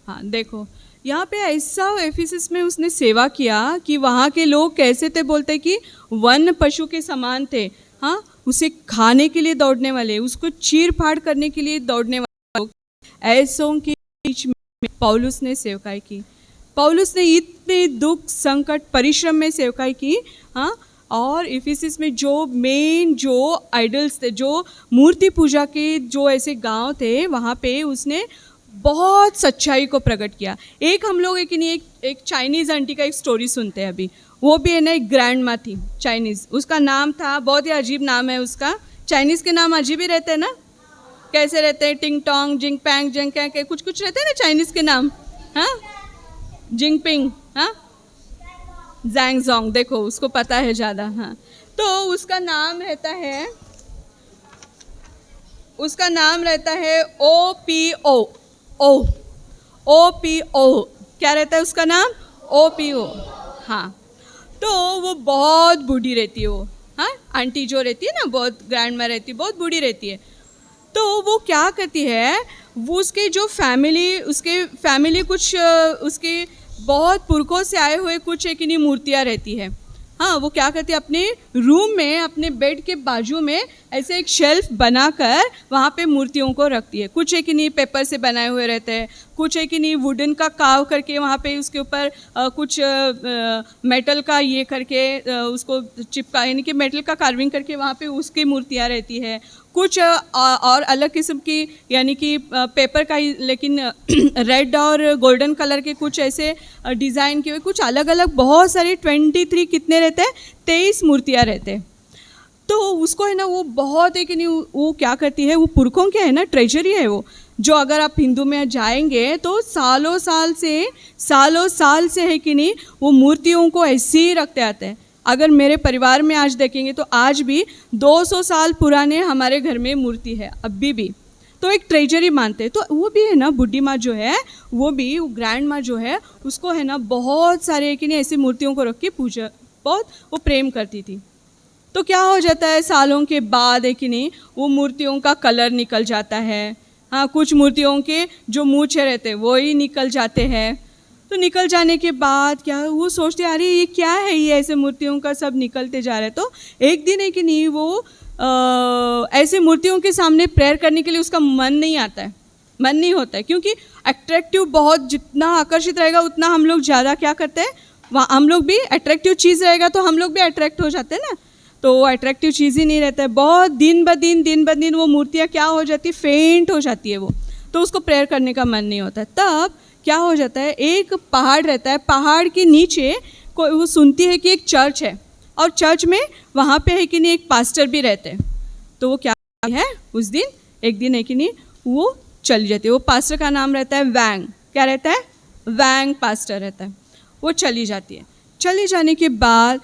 हाँ. देखो, यहाँ पे ऐसा एफिसस में उसने सेवा किया कि वहाँ के लोग कैसे थे, बोलते कि वन पशु के समान थे. हाँ, उसे खाने के लिए दौड़ने वाले, उसको चीर फाड़ करने के लिए दौड़ने वाले लोग, ऐसों के बीच में पौलुस ने सेवकाई की. पौलुस ने इतने दुख संकट परिश्रम में सेवकाई की. हाँ, और इफिसस में जो आइडल्स थे, जो मूर्ति पूजा के जो ऐसे गांव थे, वहाँ पे उसने बहुत सच्चाई को प्रकट किया. एक हम लोग एक चाइनीज़ आंटी का एक स्टोरी सुनते हैं अभी. वो भी है ना, एक ग्रैंड माँ थी चाइनीज़. उसका नाम था, बहुत ही अजीब नाम है उसका. चाइनीज़ के नाम अजीब ही रहते हैं ना. कैसे रहते हैं? टिंग टोंग, जिंग पैंग, जिंग क्या कुछ रहते हैं ना चाइनीज़ के नाम. हाँ, जिंगपिंग, हाँ, जैंगजोंग. देखो, उसको पता है ज़्यादा. हाँ, तो उसका नाम रहता है OPO. क्या रहता है उसका नाम? OPO. हाँ, तो वो बहुत बूढ़ी रहती है वो. हाँ, आंटी जो रहती है ना, बहुत ग्रैंड में रहती है, बहुत बूढ़ी रहती है. तो वो क्या करती है, वो उसके जो उसके फैमिली कुछ उसके बहुत पुरखों से आए हुए कुछ एक इन्हीं मूर्तियाँ रहती है। हाँ, वो क्या करती है, अपने रूम में अपने बेड के बाजू में ऐसे एक शेल्फ बनाकर वहाँ पे मूर्तियों को रखती है। कुछ एक इन्हीं पेपर से बनाए हुए रहते हैं, कुछ एक इन्हीं वुडन का काव करके वहाँ पे उसके ऊपर कुछ मेटल का ये करके उसको चिपका, यानी कि मेटल का कार्विंग करके वहाँ पे उसकी मूर्तियाँ रहती है। कुछ और अलग किस्म की, यानी कि पेपर का ही लेकिन रेड और गोल्डन कलर के कुछ ऐसे डिज़ाइन किए हुए कुछ अलग अलग बहुत सारे 23 कितने रहते हैं, 23 मूर्तियाँ रहते हैं। तो उसको है ना वो बहुत है कि नहीं, वो क्या करती है, वो पुरखों के है ना ट्रेजरी है वो, जो अगर आप हिंदू में जाएंगे तो सालों साल से है कि नहीं, वो मूर्तियों को ऐसे ही रखते आते हैं। अगर मेरे परिवार में आज देखेंगे तो आज भी 200 साल पुराने हमारे घर में मूर्ति है अभी भी, तो एक ट्रेजरी मानते हैं। तो वो भी है ना, बुढ़ी माँ जो है वो भी, वो ग्रैंड माँ जो है उसको है ना बहुत सारे कि नहीं ऐसी मूर्तियों को रख के पूजा, बहुत वो प्रेम करती थी। तो क्या हो जाता है, सालों के बाद है कि नहीं, वो मूर्तियों का कलर निकल जाता है। हाँ, कुछ मूर्तियों के जो मूछे रहते हैं वो ही निकल जाते हैं। तो निकल जाने के बाद क्या वो सोचते हैं, अरे ये क्या है, ये ऐसे मूर्तियों का सब निकलते जा रहा है। तो एक दिन है कि नहीं, वो ऐसे मूर्तियों के सामने प्रेयर करने के लिए उसका मन नहीं आता है, मन नहीं होता है, क्योंकि अट्रैक्टिव बहुत जितना आकर्षित रहेगा उतना हम लोग ज़्यादा क्या करते हैं, वहाँ हम लोग भी अट्रैक्टिव चीज़ रहेगा तो हम लोग भी अट्रैक्ट हो जाते हैं ना। तो वो अट्रैक्टिव चीज़ ही नहीं रहता है। बहुत दिन ब दिन वो मूर्तियाँ क्या हो जाती है, फेंट हो जाती है वो, तो उसको प्रेयर करने का मन नहीं होता है। तब क्या हो जाता है, एक पहाड़ रहता है, पहाड़ के नीचे कोई वो सुनती है कि एक चर्च है, और चर्च में वहाँ पे है कि नहीं एक पास्टर भी रहते हैं। तो वो क्या है, उस दिन एक दिन है कि नहीं वो चली जाती है। वो पास्टर का नाम रहता है वैंग, क्या रहता है, वैंग पास्टर रहता है। वो चली जाती है। चले जाने के बाद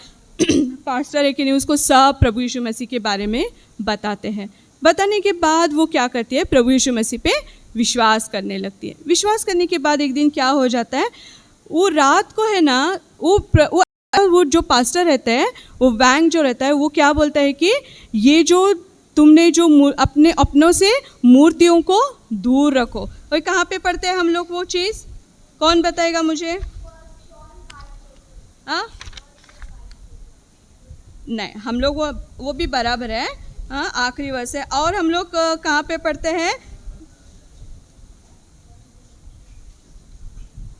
पास्टर है कि नहीं उसको सब प्रभु यीशु मसीह के बारे में बताते हैं। बताने के बाद वो क्या करती है, प्रभु यीशु मसीह पे विश्वास करने लगती है। विश्वास करने के बाद एक दिन क्या हो जाता है, वो रात को है ना, वो जो पास्टर रहता है, वो वैंग जो रहता है, वो क्या बोलता है कि ये जो तुमने जो अपने अपनों से मूर्तियों को दूर रखो। और कहाँ पे पढ़ते हैं हम लोग वो चीज़, कौन बताएगा मुझे? हाँ, नहीं, हम लोग वो भी बराबर है। हाँ, आखिरी वर्ष है। और हम लोग कहाँ पे पढ़ते हैं?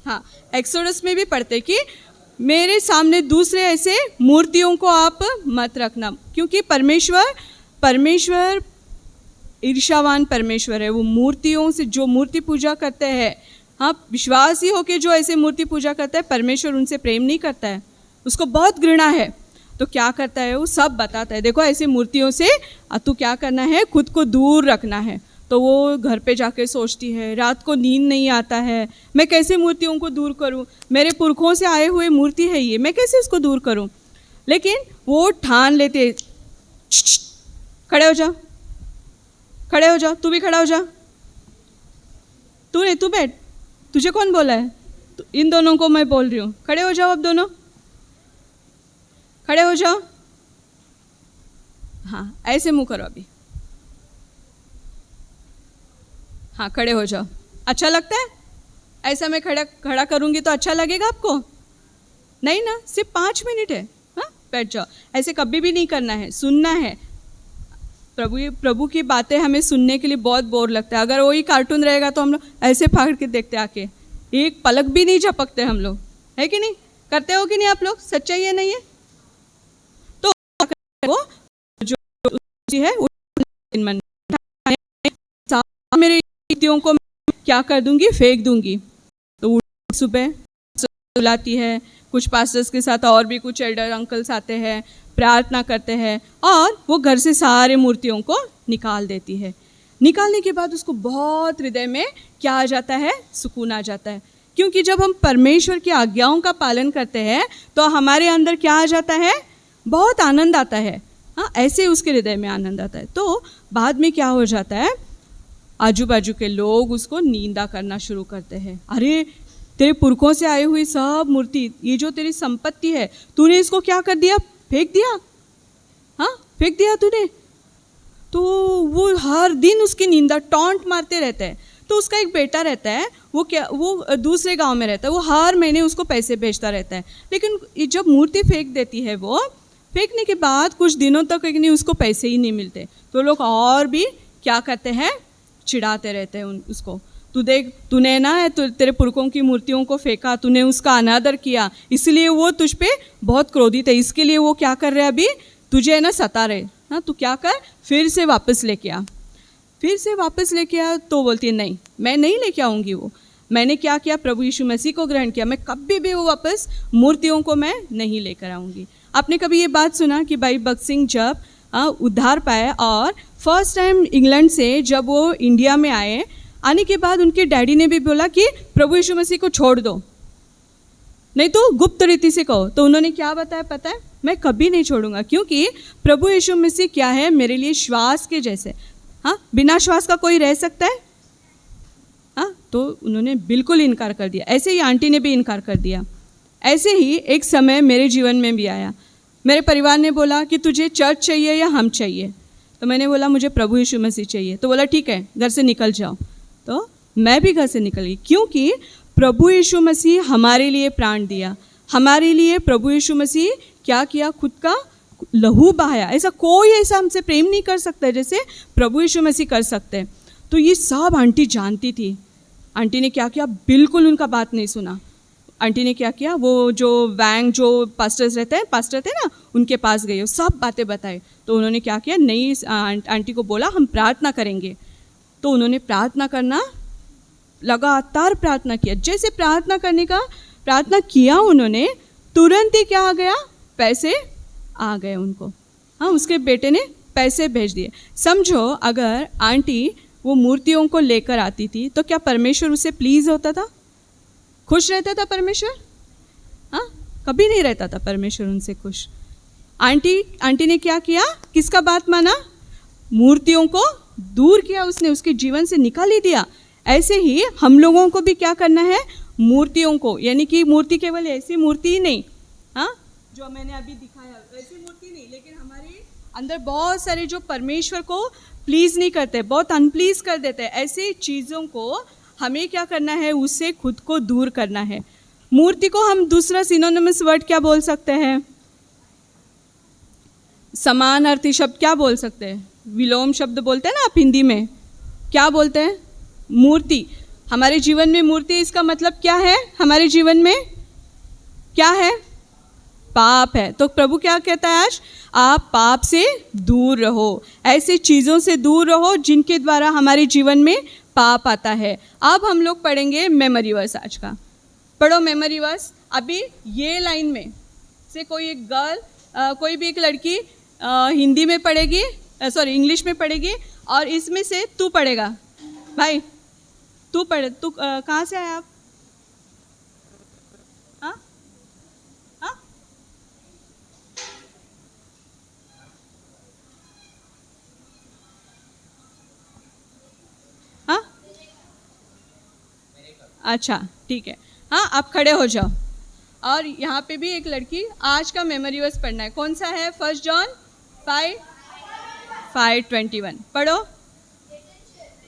हाँ, एक्सोडस में भी पढ़ते कि मेरे सामने दूसरे ऐसे मूर्तियों को आप मत रखना, क्योंकि परमेश्वर ईर्ष्यावान परमेश्वर है। वो मूर्तियों से, जो मूर्ति पूजा करते हैं, हाँ, विश्वासी होके जो ऐसे मूर्ति पूजा करता है, परमेश्वर उनसे प्रेम नहीं करता है, उसको बहुत घृणा है। तो क्या करता है, वो सब बताता है, देखो ऐसी मूर्तियों से तू क्या करना है, खुद को दूर रखना है। तो वो घर पे जाके सोचती है, रात को नींद नहीं आता है, मैं कैसे मूर्तियों को दूर करूं, मेरे पुरखों से आए हुए मूर्ति है ये, मैं कैसे इसको दूर करूं। लेकिन वो ठान लेते, खड़े हो जा, खड़े हो जा, तू भी खड़ा हो जा, तू नहीं, तू बैठ, तुझे कौन बोला है? इन दोनों को मैं बोल रही हूँ, खड़े हो जाओ, अब दोनों खड़े हो जाओ। हाँ, ऐसे मुंह करो अभी, हाँ खड़े हो जाओ। अच्छा लगता है ऐसा? मैं खड़ा करूँगी तो अच्छा लगेगा आपको? नहीं ना, सिर्फ 5 मिनट है। हाँ, बैठ जाओ। ऐसे कभी भी नहीं करना है, सुनना है। प्रभु की बातें हमें सुनने के लिए बहुत बोर लगता है। अगर वही कार्टून रहेगा तो हम लोग ऐसे फाड़ के देखते, आके एक पलक भी नहीं झपकते हम लोग, है कि नहीं? करते हो कि नहीं आप लोग? सच्चाई है, नहीं है? तो वो जो है मन मेरे नीतियों को क्या कर दूंगी, फेंक दूंगी। तो सुबह बुलाती है, कुछ पास्टर्स के साथ और भी कुछ एल्डर अंकल्स आते हैं, प्रार्थना करते हैं, और वो घर से सारे मूर्तियों को निकाल देती है। निकालने के बाद उसको बहुत हृदय में क्या आ जाता है, सुकून आ जाता है। क्योंकि जब हम परमेश्वर की आज्ञाओं का पालन करते हैं तो हमारे अंदर क्या आ जाता है, बहुत आनंद आता है। हाँ, ऐसे उसके हृदय में आनंद आता है। तो बाद में क्या हो जाता है, आजू बाजू के लोग उसको निंदा करना शुरू करते हैं। अरे तेरे पुरखों से आई हुई सब मूर्ति, ये जो तेरी संपत्ति है, तूने इसको क्या कर दिया, फेंक दिया। हाँ, फेंक दिया तूने। तो वो हर दिन उसकी निंदा टॉन्ट मारते रहते हैं। तो उसका एक बेटा रहता है, वो दूसरे गांव में रहता है, वो हर महीने उसको पैसे भेजता रहता है। लेकिन जब मूर्ति फेंक देती है, वो फेंकने के बाद कुछ दिनों तक नहीं उसको पैसे ही नहीं मिलते, तो लोग और भी क्या करते हैं, चिढ़ाते रहते हैं उसको। तू देख, तूने ना तेरे पुरखों की मूर्तियों को फेंका, तूने उसका अनादर किया, इसलिए वो तुझ पे बहुत क्रोधित है, इसके लिए वो क्या कर रहे हैं, अभी तुझे ना सता रहे। हाँ, तू क्या कर, फिर से वापस लेके आ, फिर से वापस लेके आ। तो बोलती है नहीं, मैं नहीं लेके आऊँगी। वो मैंने क्या किया, प्रभु यीशु मसीह को ग्रहण किया, मैं कभी भी वो वापस मूर्तियों को मैं नहीं लेकर आऊँगी। आपने कभी ये बात सुना कि भाई भगत सिंह जब उद्धार पाए और फर्स्ट टाइम इंग्लैंड से जब वो इंडिया में आए, आने के बाद उनके डैडी ने भी बोला कि प्रभु यीशु मसीह को छोड़ दो, नहीं तो गुप्त रीति से कहो। तो उन्होंने क्या बताया पता है, मैं कभी नहीं छोड़ूंगा, क्योंकि प्रभु यीशु मसीह क्या है, मेरे लिए श्वास के जैसे। हाँ, बिना श्वास का कोई रह सकता है? हाँ, तो उन्होंने बिल्कुल इनकार कर दिया। ऐसे ही आंटी ने भी इनकार कर दिया। ऐसे ही एक समय मेरे जीवन में भी आया, मेरे परिवार ने बोला कि तुझे चर्च चाहिए या हम चाहिए। तो मैंने बोला मुझे प्रभु यीशु मसीह चाहिए। तो बोला ठीक है, घर से निकल जाओ। तो मैं भी घर से निकल गई, क्योंकि प्रभु यीशु मसीह हमारे लिए प्राण दिया, हमारे लिए प्रभु यीशु मसीह क्या किया, खुद का लहू बहाया। ऐसा कोई ऐसा हमसे प्रेम नहीं कर सकता जैसे प्रभु यीशु मसीह कर सकते हैं। तो ये सब आंटी जानती थी। आंटी ने क्या किया, बिल्कुल उनका बात नहीं सुना। आंटी ने क्या किया, वो जो वैंग जो पास्टर थे ना, उनके पास गए, सब बातें बताए। तो उन्होंने क्या किया, नई आंटी को बोला हम प्रार्थना करेंगे। तो उन्होंने प्रार्थना करना, लगातार प्रार्थना किया। जैसे प्रार्थना किया उन्होंने, तुरंत ही क्या आ गया, पैसे आ गए उनको। हाँ, उसके बेटे ने पैसे भेज दिए। समझो, अगर आंटी वो मूर्तियों को लेकर आती थी तो क्या परमेश्वर उससे प्लीज़ होता था, खुश रहता था परमेश्वर? हाँ, कभी नहीं रहता था परमेश्वर उनसे खुश। आंटी ने क्या किया, किसका बात माना, मूर्तियों को दूर किया उसने, उसके जीवन से निकाल ही दिया। ऐसे ही हम लोगों को भी क्या करना है, मूर्तियों को, यानी कि मूर्ति केवल ऐसी मूर्ति ही नहीं, हाँ जो मैंने अभी दिखाया वैसी मूर्ति नहीं, लेकिन हमारे अंदर बहुत सारे जो परमेश्वर को प्लीज़ नहीं करते, बहुत अनप्लीज कर देते हैं, ऐसी चीज़ों को हमें क्या करना है, उससे खुद को दूर करना है। मूर्ति को हम दूसरा सिनोनिमस वर्ड क्या बोल सकते हैं, समान अर्थी शब्द क्या बोल सकते हैं, विलोम शब्द बोलते हैं ना आप हिंदी में, क्या बोलते हैं, मूर्ति। हमारे जीवन में मूर्ति, इसका मतलब क्या है, हमारे जीवन में क्या है, पाप है। तो प्रभु क्या कहता है आज, आप पाप से दूर रहो, ऐसी चीज़ों से दूर रहो जिनके द्वारा हमारे जीवन में पाप आता है। अब हम लोग पढ़ेंगे मेमोरी वर्स। आज का पढ़ो मेमोरी वर्स। अभी ये लाइन में से कोई एक गर्ल, कोई भी एक लड़की हिंदी में पढ़ेगी, सॉरी इंग्लिश में पढ़ेगी, और इसमें से तू पढ़ेगा। भाई तू पढ़, तू कहाँ से आया आप? हाँ हाँ, हाँ, अच्छा ठीक है। हाँ, आप खड़े हो जाओ। और यहाँ पे भी एक लड़की, आज का मेमोरी वर्स पढ़ना है। कौन सा है? 1 जॉन 5:21 पढ़ो।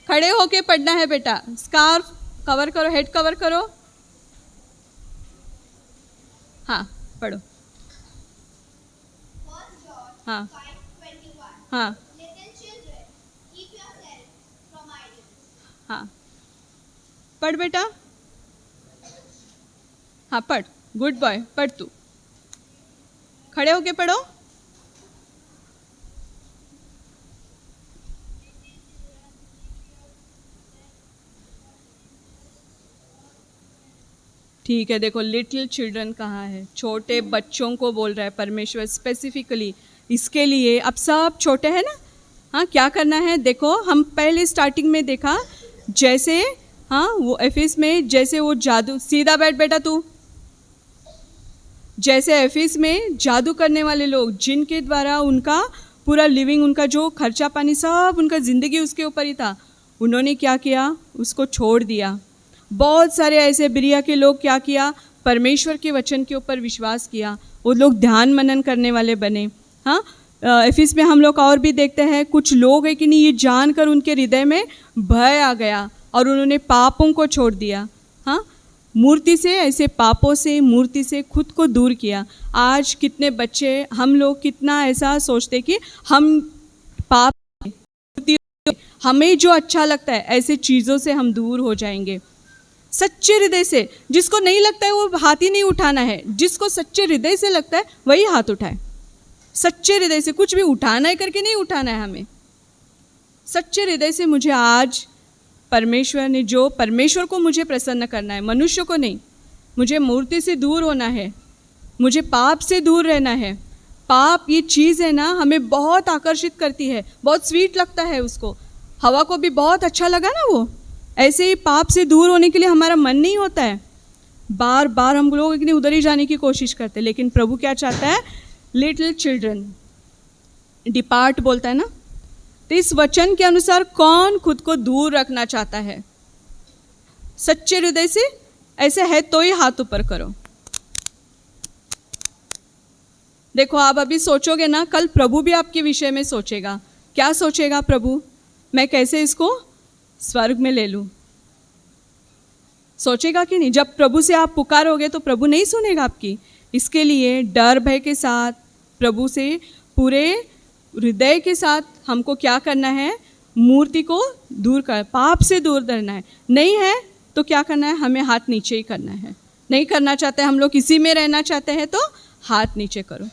खड़े होके पढ़ना है बेटा। स्कार्फ कवर करो, हेड कवर करो। हाँ पढ़ो। हाँ हाँ हाँ, पढ़ बेटा। हाँ पढ़, गुड बॉय, पढ़ तू। खड़े होके पढ़ो। ठीक है, देखो लिटिल चिल्ड्रन कहाँ है, छोटे बच्चों को बोल रहा है परमेश्वर स्पेसिफिकली इसके लिए। अब सब छोटे हैं ना। हाँ, क्या करना है देखो, हम पहले स्टार्टिंग में देखा जैसे, हाँ वो एफिस में जैसे वो जादू, सीधा बैठ बेटा तू। जैसे एफिस में जादू करने वाले लोग, जिनके द्वारा उनका पूरा लिविंग, उनका जो खर्चा पानी सब, उनका ज़िंदगी उसके ऊपर ही था, उन्होंने क्या किया, उसको छोड़ दिया। बहुत सारे ऐसे बिरिया के लोग क्या किया, परमेश्वर के वचन के ऊपर विश्वास किया, वो लोग ध्यान मनन करने वाले बने। हाँ, एफिस में हम लोग और भी देखते हैं, कुछ लोग है कि नहीं, ये जानकर उनके हृदय में भय आ गया और उन्होंने पापों को छोड़ दिया। हाँ, मूर्ति से, ऐसे पापों से, मूर्ति से खुद को दूर किया। आज कितने बच्चे, हम लोग कितना ऐसा सोचते कि हम पाप, हमें जो अच्छा लगता है ऐसे चीज़ों से हम दूर हो जाएंगे। सच्चे हृदय से, जिसको नहीं लगता है वो हाथ ही नहीं उठाना है, जिसको सच्चे हृदय से लगता है वही हाथ उठाए। सच्चे हृदय से, कुछ भी उठाना है करके नहीं उठाना है हमें, सच्चे हृदय से। मुझे आज परमेश्वर ने जो, परमेश्वर को मुझे प्रसन्न करना है, मनुष्य को नहीं। मुझे मूर्ति से दूर होना है, मुझे पाप से दूर रहना है। पाप ये चीज़ है ना, हमें बहुत आकर्षित करती है, बहुत स्वीट लगता है उसको। हवा को भी बहुत अच्छा लगा ना वो, ऐसे ही पाप से दूर होने के लिए हमारा मन नहीं होता है, बार बार हम लोग इतनी उधर ही जाने की कोशिश करते हैं। लेकिन प्रभु क्या चाहता है? लिटिल चिल्ड्रन डिपार्ट बोलता है ना, तो इस वचन के अनुसार कौन खुद को दूर रखना चाहता है सच्चे हृदय से? ऐसे है तो ही हाथ ऊपर करो। देखो, आप अभी सोचोगे ना, कल प्रभु भी आपके विषय में सोचेगा। क्या सोचेगा प्रभु? मैं कैसे इसको स्वर्ग में ले लूं? सोचेगा कि नहीं? जब प्रभु से आप पुकारोगे तो प्रभु नहीं सुनेगा आपकी। इसके लिए डर भय के साथ, प्रभु से पूरे हृदय के साथ हमको क्या करना है? मूर्ति को दूर कर, पाप से दूर करना है। नहीं है तो क्या करना है? हमें हाथ नीचे ही करना है। नहीं करना चाहते हम लोग, इसी में रहना चाहते हैं तो हाथ नीचे करो।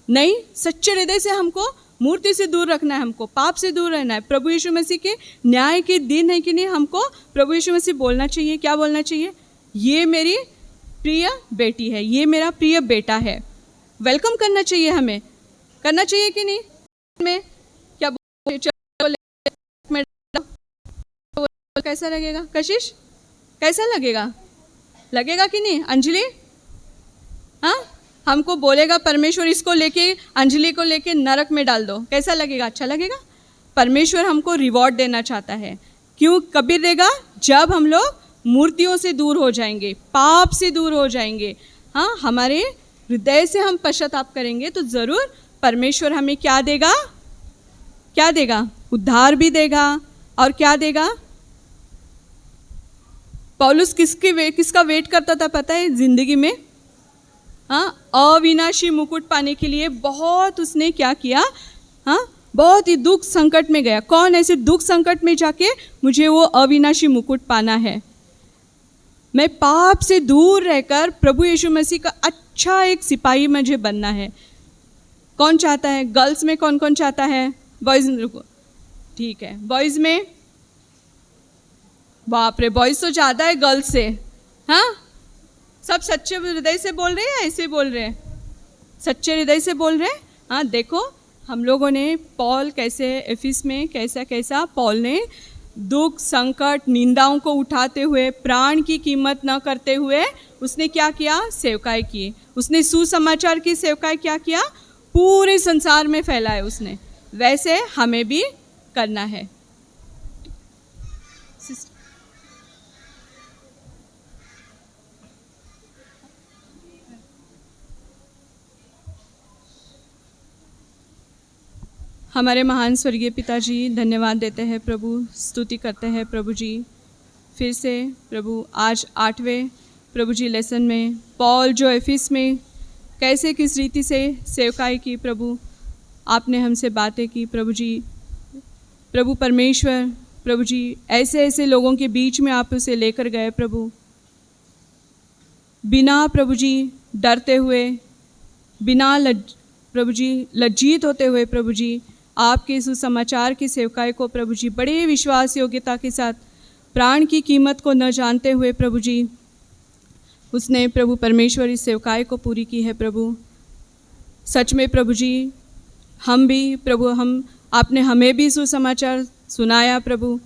नहीं, सच्चे हृदय से हमको मूर्ति से दूर रखना है, हमको पाप से दूर रहना है। प्रभु यीशु मसीह के न्याय के दिन है कि नहीं, हमको प्रभु यीशु मसीह बोलना चाहिए। क्या बोलना चाहिए? ये मेरी प्रिय बेटी है, ये मेरा प्रिय बेटा है। वेलकम करना चाहिए, हमें करना चाहिए कि नहीं? में क्या कैसा लगेगा? कशिश कैसा लगेगा? लगेगा कि नहीं? अंजलि, हाँ, हमको बोलेगा परमेश्वर इसको लेके, अंजलि को लेके नरक में डाल दो, कैसा लगेगा? अच्छा लगेगा? परमेश्वर हमको रिवॉर्ड देना चाहता है। क्यों? कभी देगा? जब हम लोग मूर्तियों से दूर हो जाएंगे, पाप से दूर हो जाएंगे, हाँ, हमारे हृदय से हम पश्चाताप करेंगे तो ज़रूर परमेश्वर हमें क्या देगा? क्या देगा? उद्धार भी देगा। और क्या देगा? पौलुस किसका वेट करता था पता है ज़िंदगी में? हाँ, अविनाशी मुकुट पाने के लिए बहुत उसने क्या किया? हाँ, बहुत ही दुख संकट में गया। कौन ऐसे दुख संकट में जाके मुझे वो अविनाशी मुकुट पाना है? मैं पाप से दूर रहकर प्रभु यीशु मसीह का अच्छा एक सिपाही मुझे बनना है। कौन चाहता है? गर्ल्स में कौन कौन चाहता है? बॉयज़, रुको, ठीक है, बॉयज़ में, बाप रे, बॉयज़ तो ज़्यादा है गर्ल्स से। हाँ, सब सच्चे हृदय से बोल रहे हैं, ऐसे बोल रहे हैं? सच्चे हृदय से बोल रहे हैं। हाँ, देखो हम लोगों ने पॉल कैसे एफिस में कैसा पॉल ने दुख संकट निंदाओं को उठाते हुए, प्राण की कीमत न करते हुए उसने क्या किया? सेवकाई की। उसने सुसमाचार की सेवकाई क्या किया? पूरे संसार में फैलाया उसने। वैसे हमें भी करना है। हमारे महान स्वर्गीय पिताजी, धन्यवाद देते हैं प्रभु, स्तुति करते हैं प्रभु जी। फिर से प्रभु आज 8वें प्रभु जी लेसन में पॉल जो एफिस में कैसे किस रीति से सेवकाई की, प्रभु आपने हमसे बातें की प्रभु जी। प्रभु परमेश्वर, प्रभु जी ऐसे ऐसे लोगों के बीच में आप उसे लेकर गए प्रभु, बिना प्रभु जी डरते हुए, बिना प्रभु जी लज्जित होते हुए प्रभु जी आपके सुसमाचार की सेवकाई को प्रभु जी बड़े विश्वास योग्यता के साथ, प्राण की कीमत को न जानते हुए प्रभु जी उसने प्रभु परमेश्वर इस सेवकाई को पूरी की है प्रभु। सच में प्रभु जी हम भी प्रभु, आपने हमें भी सुसमाचार सुनाया प्रभु,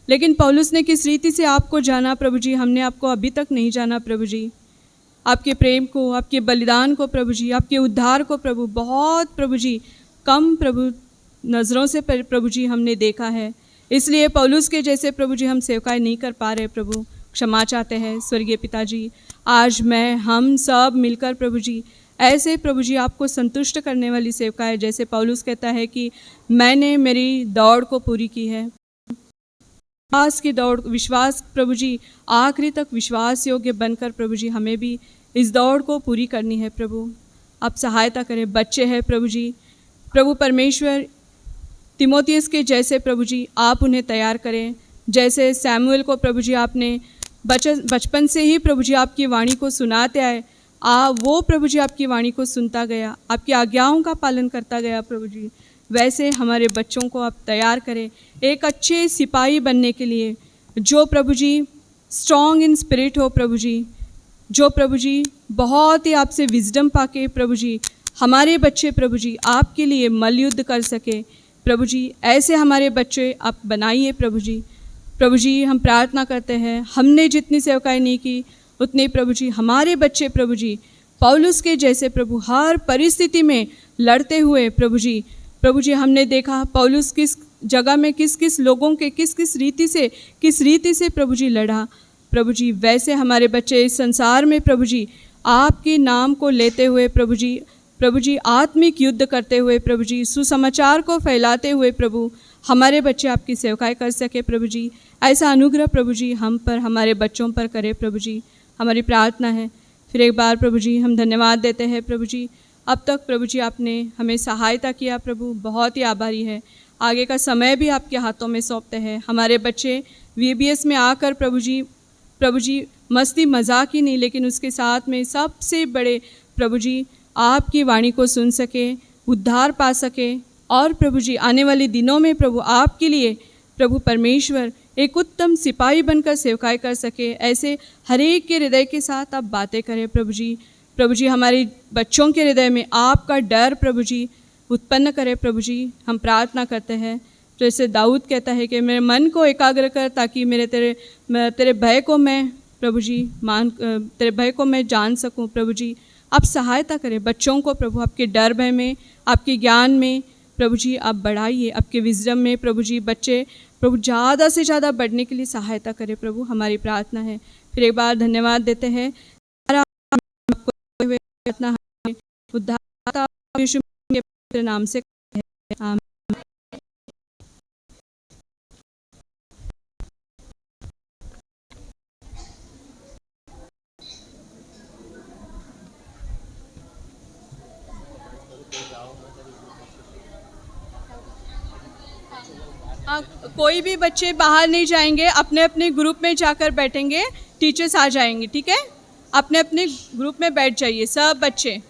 लेकिन पौलुस ने किस रीति से आपको जाना प्रभु जी, हमने आपको अभी तक नहीं जाना प्रभु जी। आपके प्रेम को, आपके बलिदान को प्रभु जी, आपके उद्धार को प्रभु बहुत प्रभु जी कम प्रभु नज़रों से प्रभु जी हमने देखा है। इसलिए पौलुस के जैसे प्रभु जी हम सेवकाई नहीं कर पा रहे प्रभु, क्षमा चाहते हैं स्वर्गीय पिताजी। आज हम सब मिलकर प्रभु जी ऐसे प्रभु जी आपको संतुष्ट करने वाली सेवका है। जैसे पौलुस कहता है कि मैंने मेरी दौड़ को पूरी की है, विश्वास की दौड़, विश्वास प्रभु जी आखिरी तक विश्वास योग्य बनकर प्रभु जी हमें भी इस दौड़ को पूरी करनी है। प्रभु आप सहायता करें। बच्चे हैं प्रभु जी, प्रभु परमेश्वर तिमोथियस के जैसे प्रभु जी आप उन्हें तैयार करें। जैसे सैमुअल को प्रभु जी आपने बचपन से ही प्रभु जी आपकी वाणी को सुनाते आए, वो प्रभु जी आपकी वाणी को सुनता गया, आपकी आज्ञाओं का पालन करता गया प्रभु जी। वैसे हमारे बच्चों को आप तैयार करें एक अच्छे सिपाही बनने के लिए, जो प्रभु जी स्ट्रॉन्ग इन स्पिरिट हो प्रभु जी, जो प्रभु जी बहुत ही आपसे विजडम पाके प्रभु जी हमारे बच्चे प्रभु जी आपके लिए मल्लयुद्ध कर सके। प्रभु जी ऐसे हमारे बच्चे आप बनाइए प्रभु जी। प्रभु जी हम प्रार्थना करते हैं, हमने जितनी सेवकाई नहीं की उतने प्रभु जी हमारे बच्चे प्रभु जी पौलुस के जैसे प्रभु हर परिस्थिति में लड़ते हुए प्रभु जी हमने देखा पौलुस किस जगह में किस किस लोगों के किस रीति से प्रभु जी लड़ा। प्रभु जी वैसे हमारे बच्चे इस संसार में प्रभु जी आपके नाम को लेते हुए प्रभु जी आत्मिक युद्ध करते हुए प्रभु जी सुसमाचार को फैलाते हुए प्रभु हमारे बच्चे आपकी सेवकाई कर सके। प्रभु जी ऐसा अनुग्रह प्रभु जी हम पर हमारे बच्चों पर करे प्रभु जी, हमारी प्रार्थना है। फिर एक बार प्रभु जी हम धन्यवाद देते हैं प्रभु जी, अब तक प्रभु जी आपने हमें सहायता किया प्रभु, बहुत ही आभारी है। आगे का समय भी आपके हाथों में सौंपते हैं। हमारे बच्चे VBS में आकर प्रभु जी मस्ती मजाक ही नहीं लेकिन उसके साथ में सबसे बड़े प्रभु जी आपकी वाणी को सुन सके, उद्धार पा सके और प्रभु जी आने वाले दिनों में प्रभु आपके लिए प्रभु परमेश्वर एक उत्तम सिपाही बनकर सेवकाई कर सके। ऐसे हर एक के हृदय के साथ आप बातें करें प्रभु जी हमारे बच्चों के हृदय में आपका डर प्रभु जी उत्पन्न करे प्रभु जी, हम प्रार्थना करते हैं। जैसे दाऊद कहता है कि मेरे मन को एकाग्र कर ताकि तेरे भय को मैं प्रभु जी तेरे भय को मैं जान सकूं। प्रभु जी आप सहायता करें बच्चों को प्रभु, आपके डर भय में, आपके ज्ञान में प्रभु जी आप बढ़ाइए, आपके विजडम में प्रभु जी बच्चे प्रभु ज़्यादा से ज़्यादा बढ़ने के लिए सहायता करें प्रभु, हमारी प्रार्थना है। फिर एक बार धन्यवाद देते हैं उद्धारकर्ता यीशु के नाम से आमीन। कोई भी बच्चे बाहर नहीं जाएंगे, अपने अपने ग्रुप में जाकर बैठेंगे, टीचर्स आ जाएंगे, ठीक है? अपने अपने ग्रुप में बैठ जाइए सब बच्चे।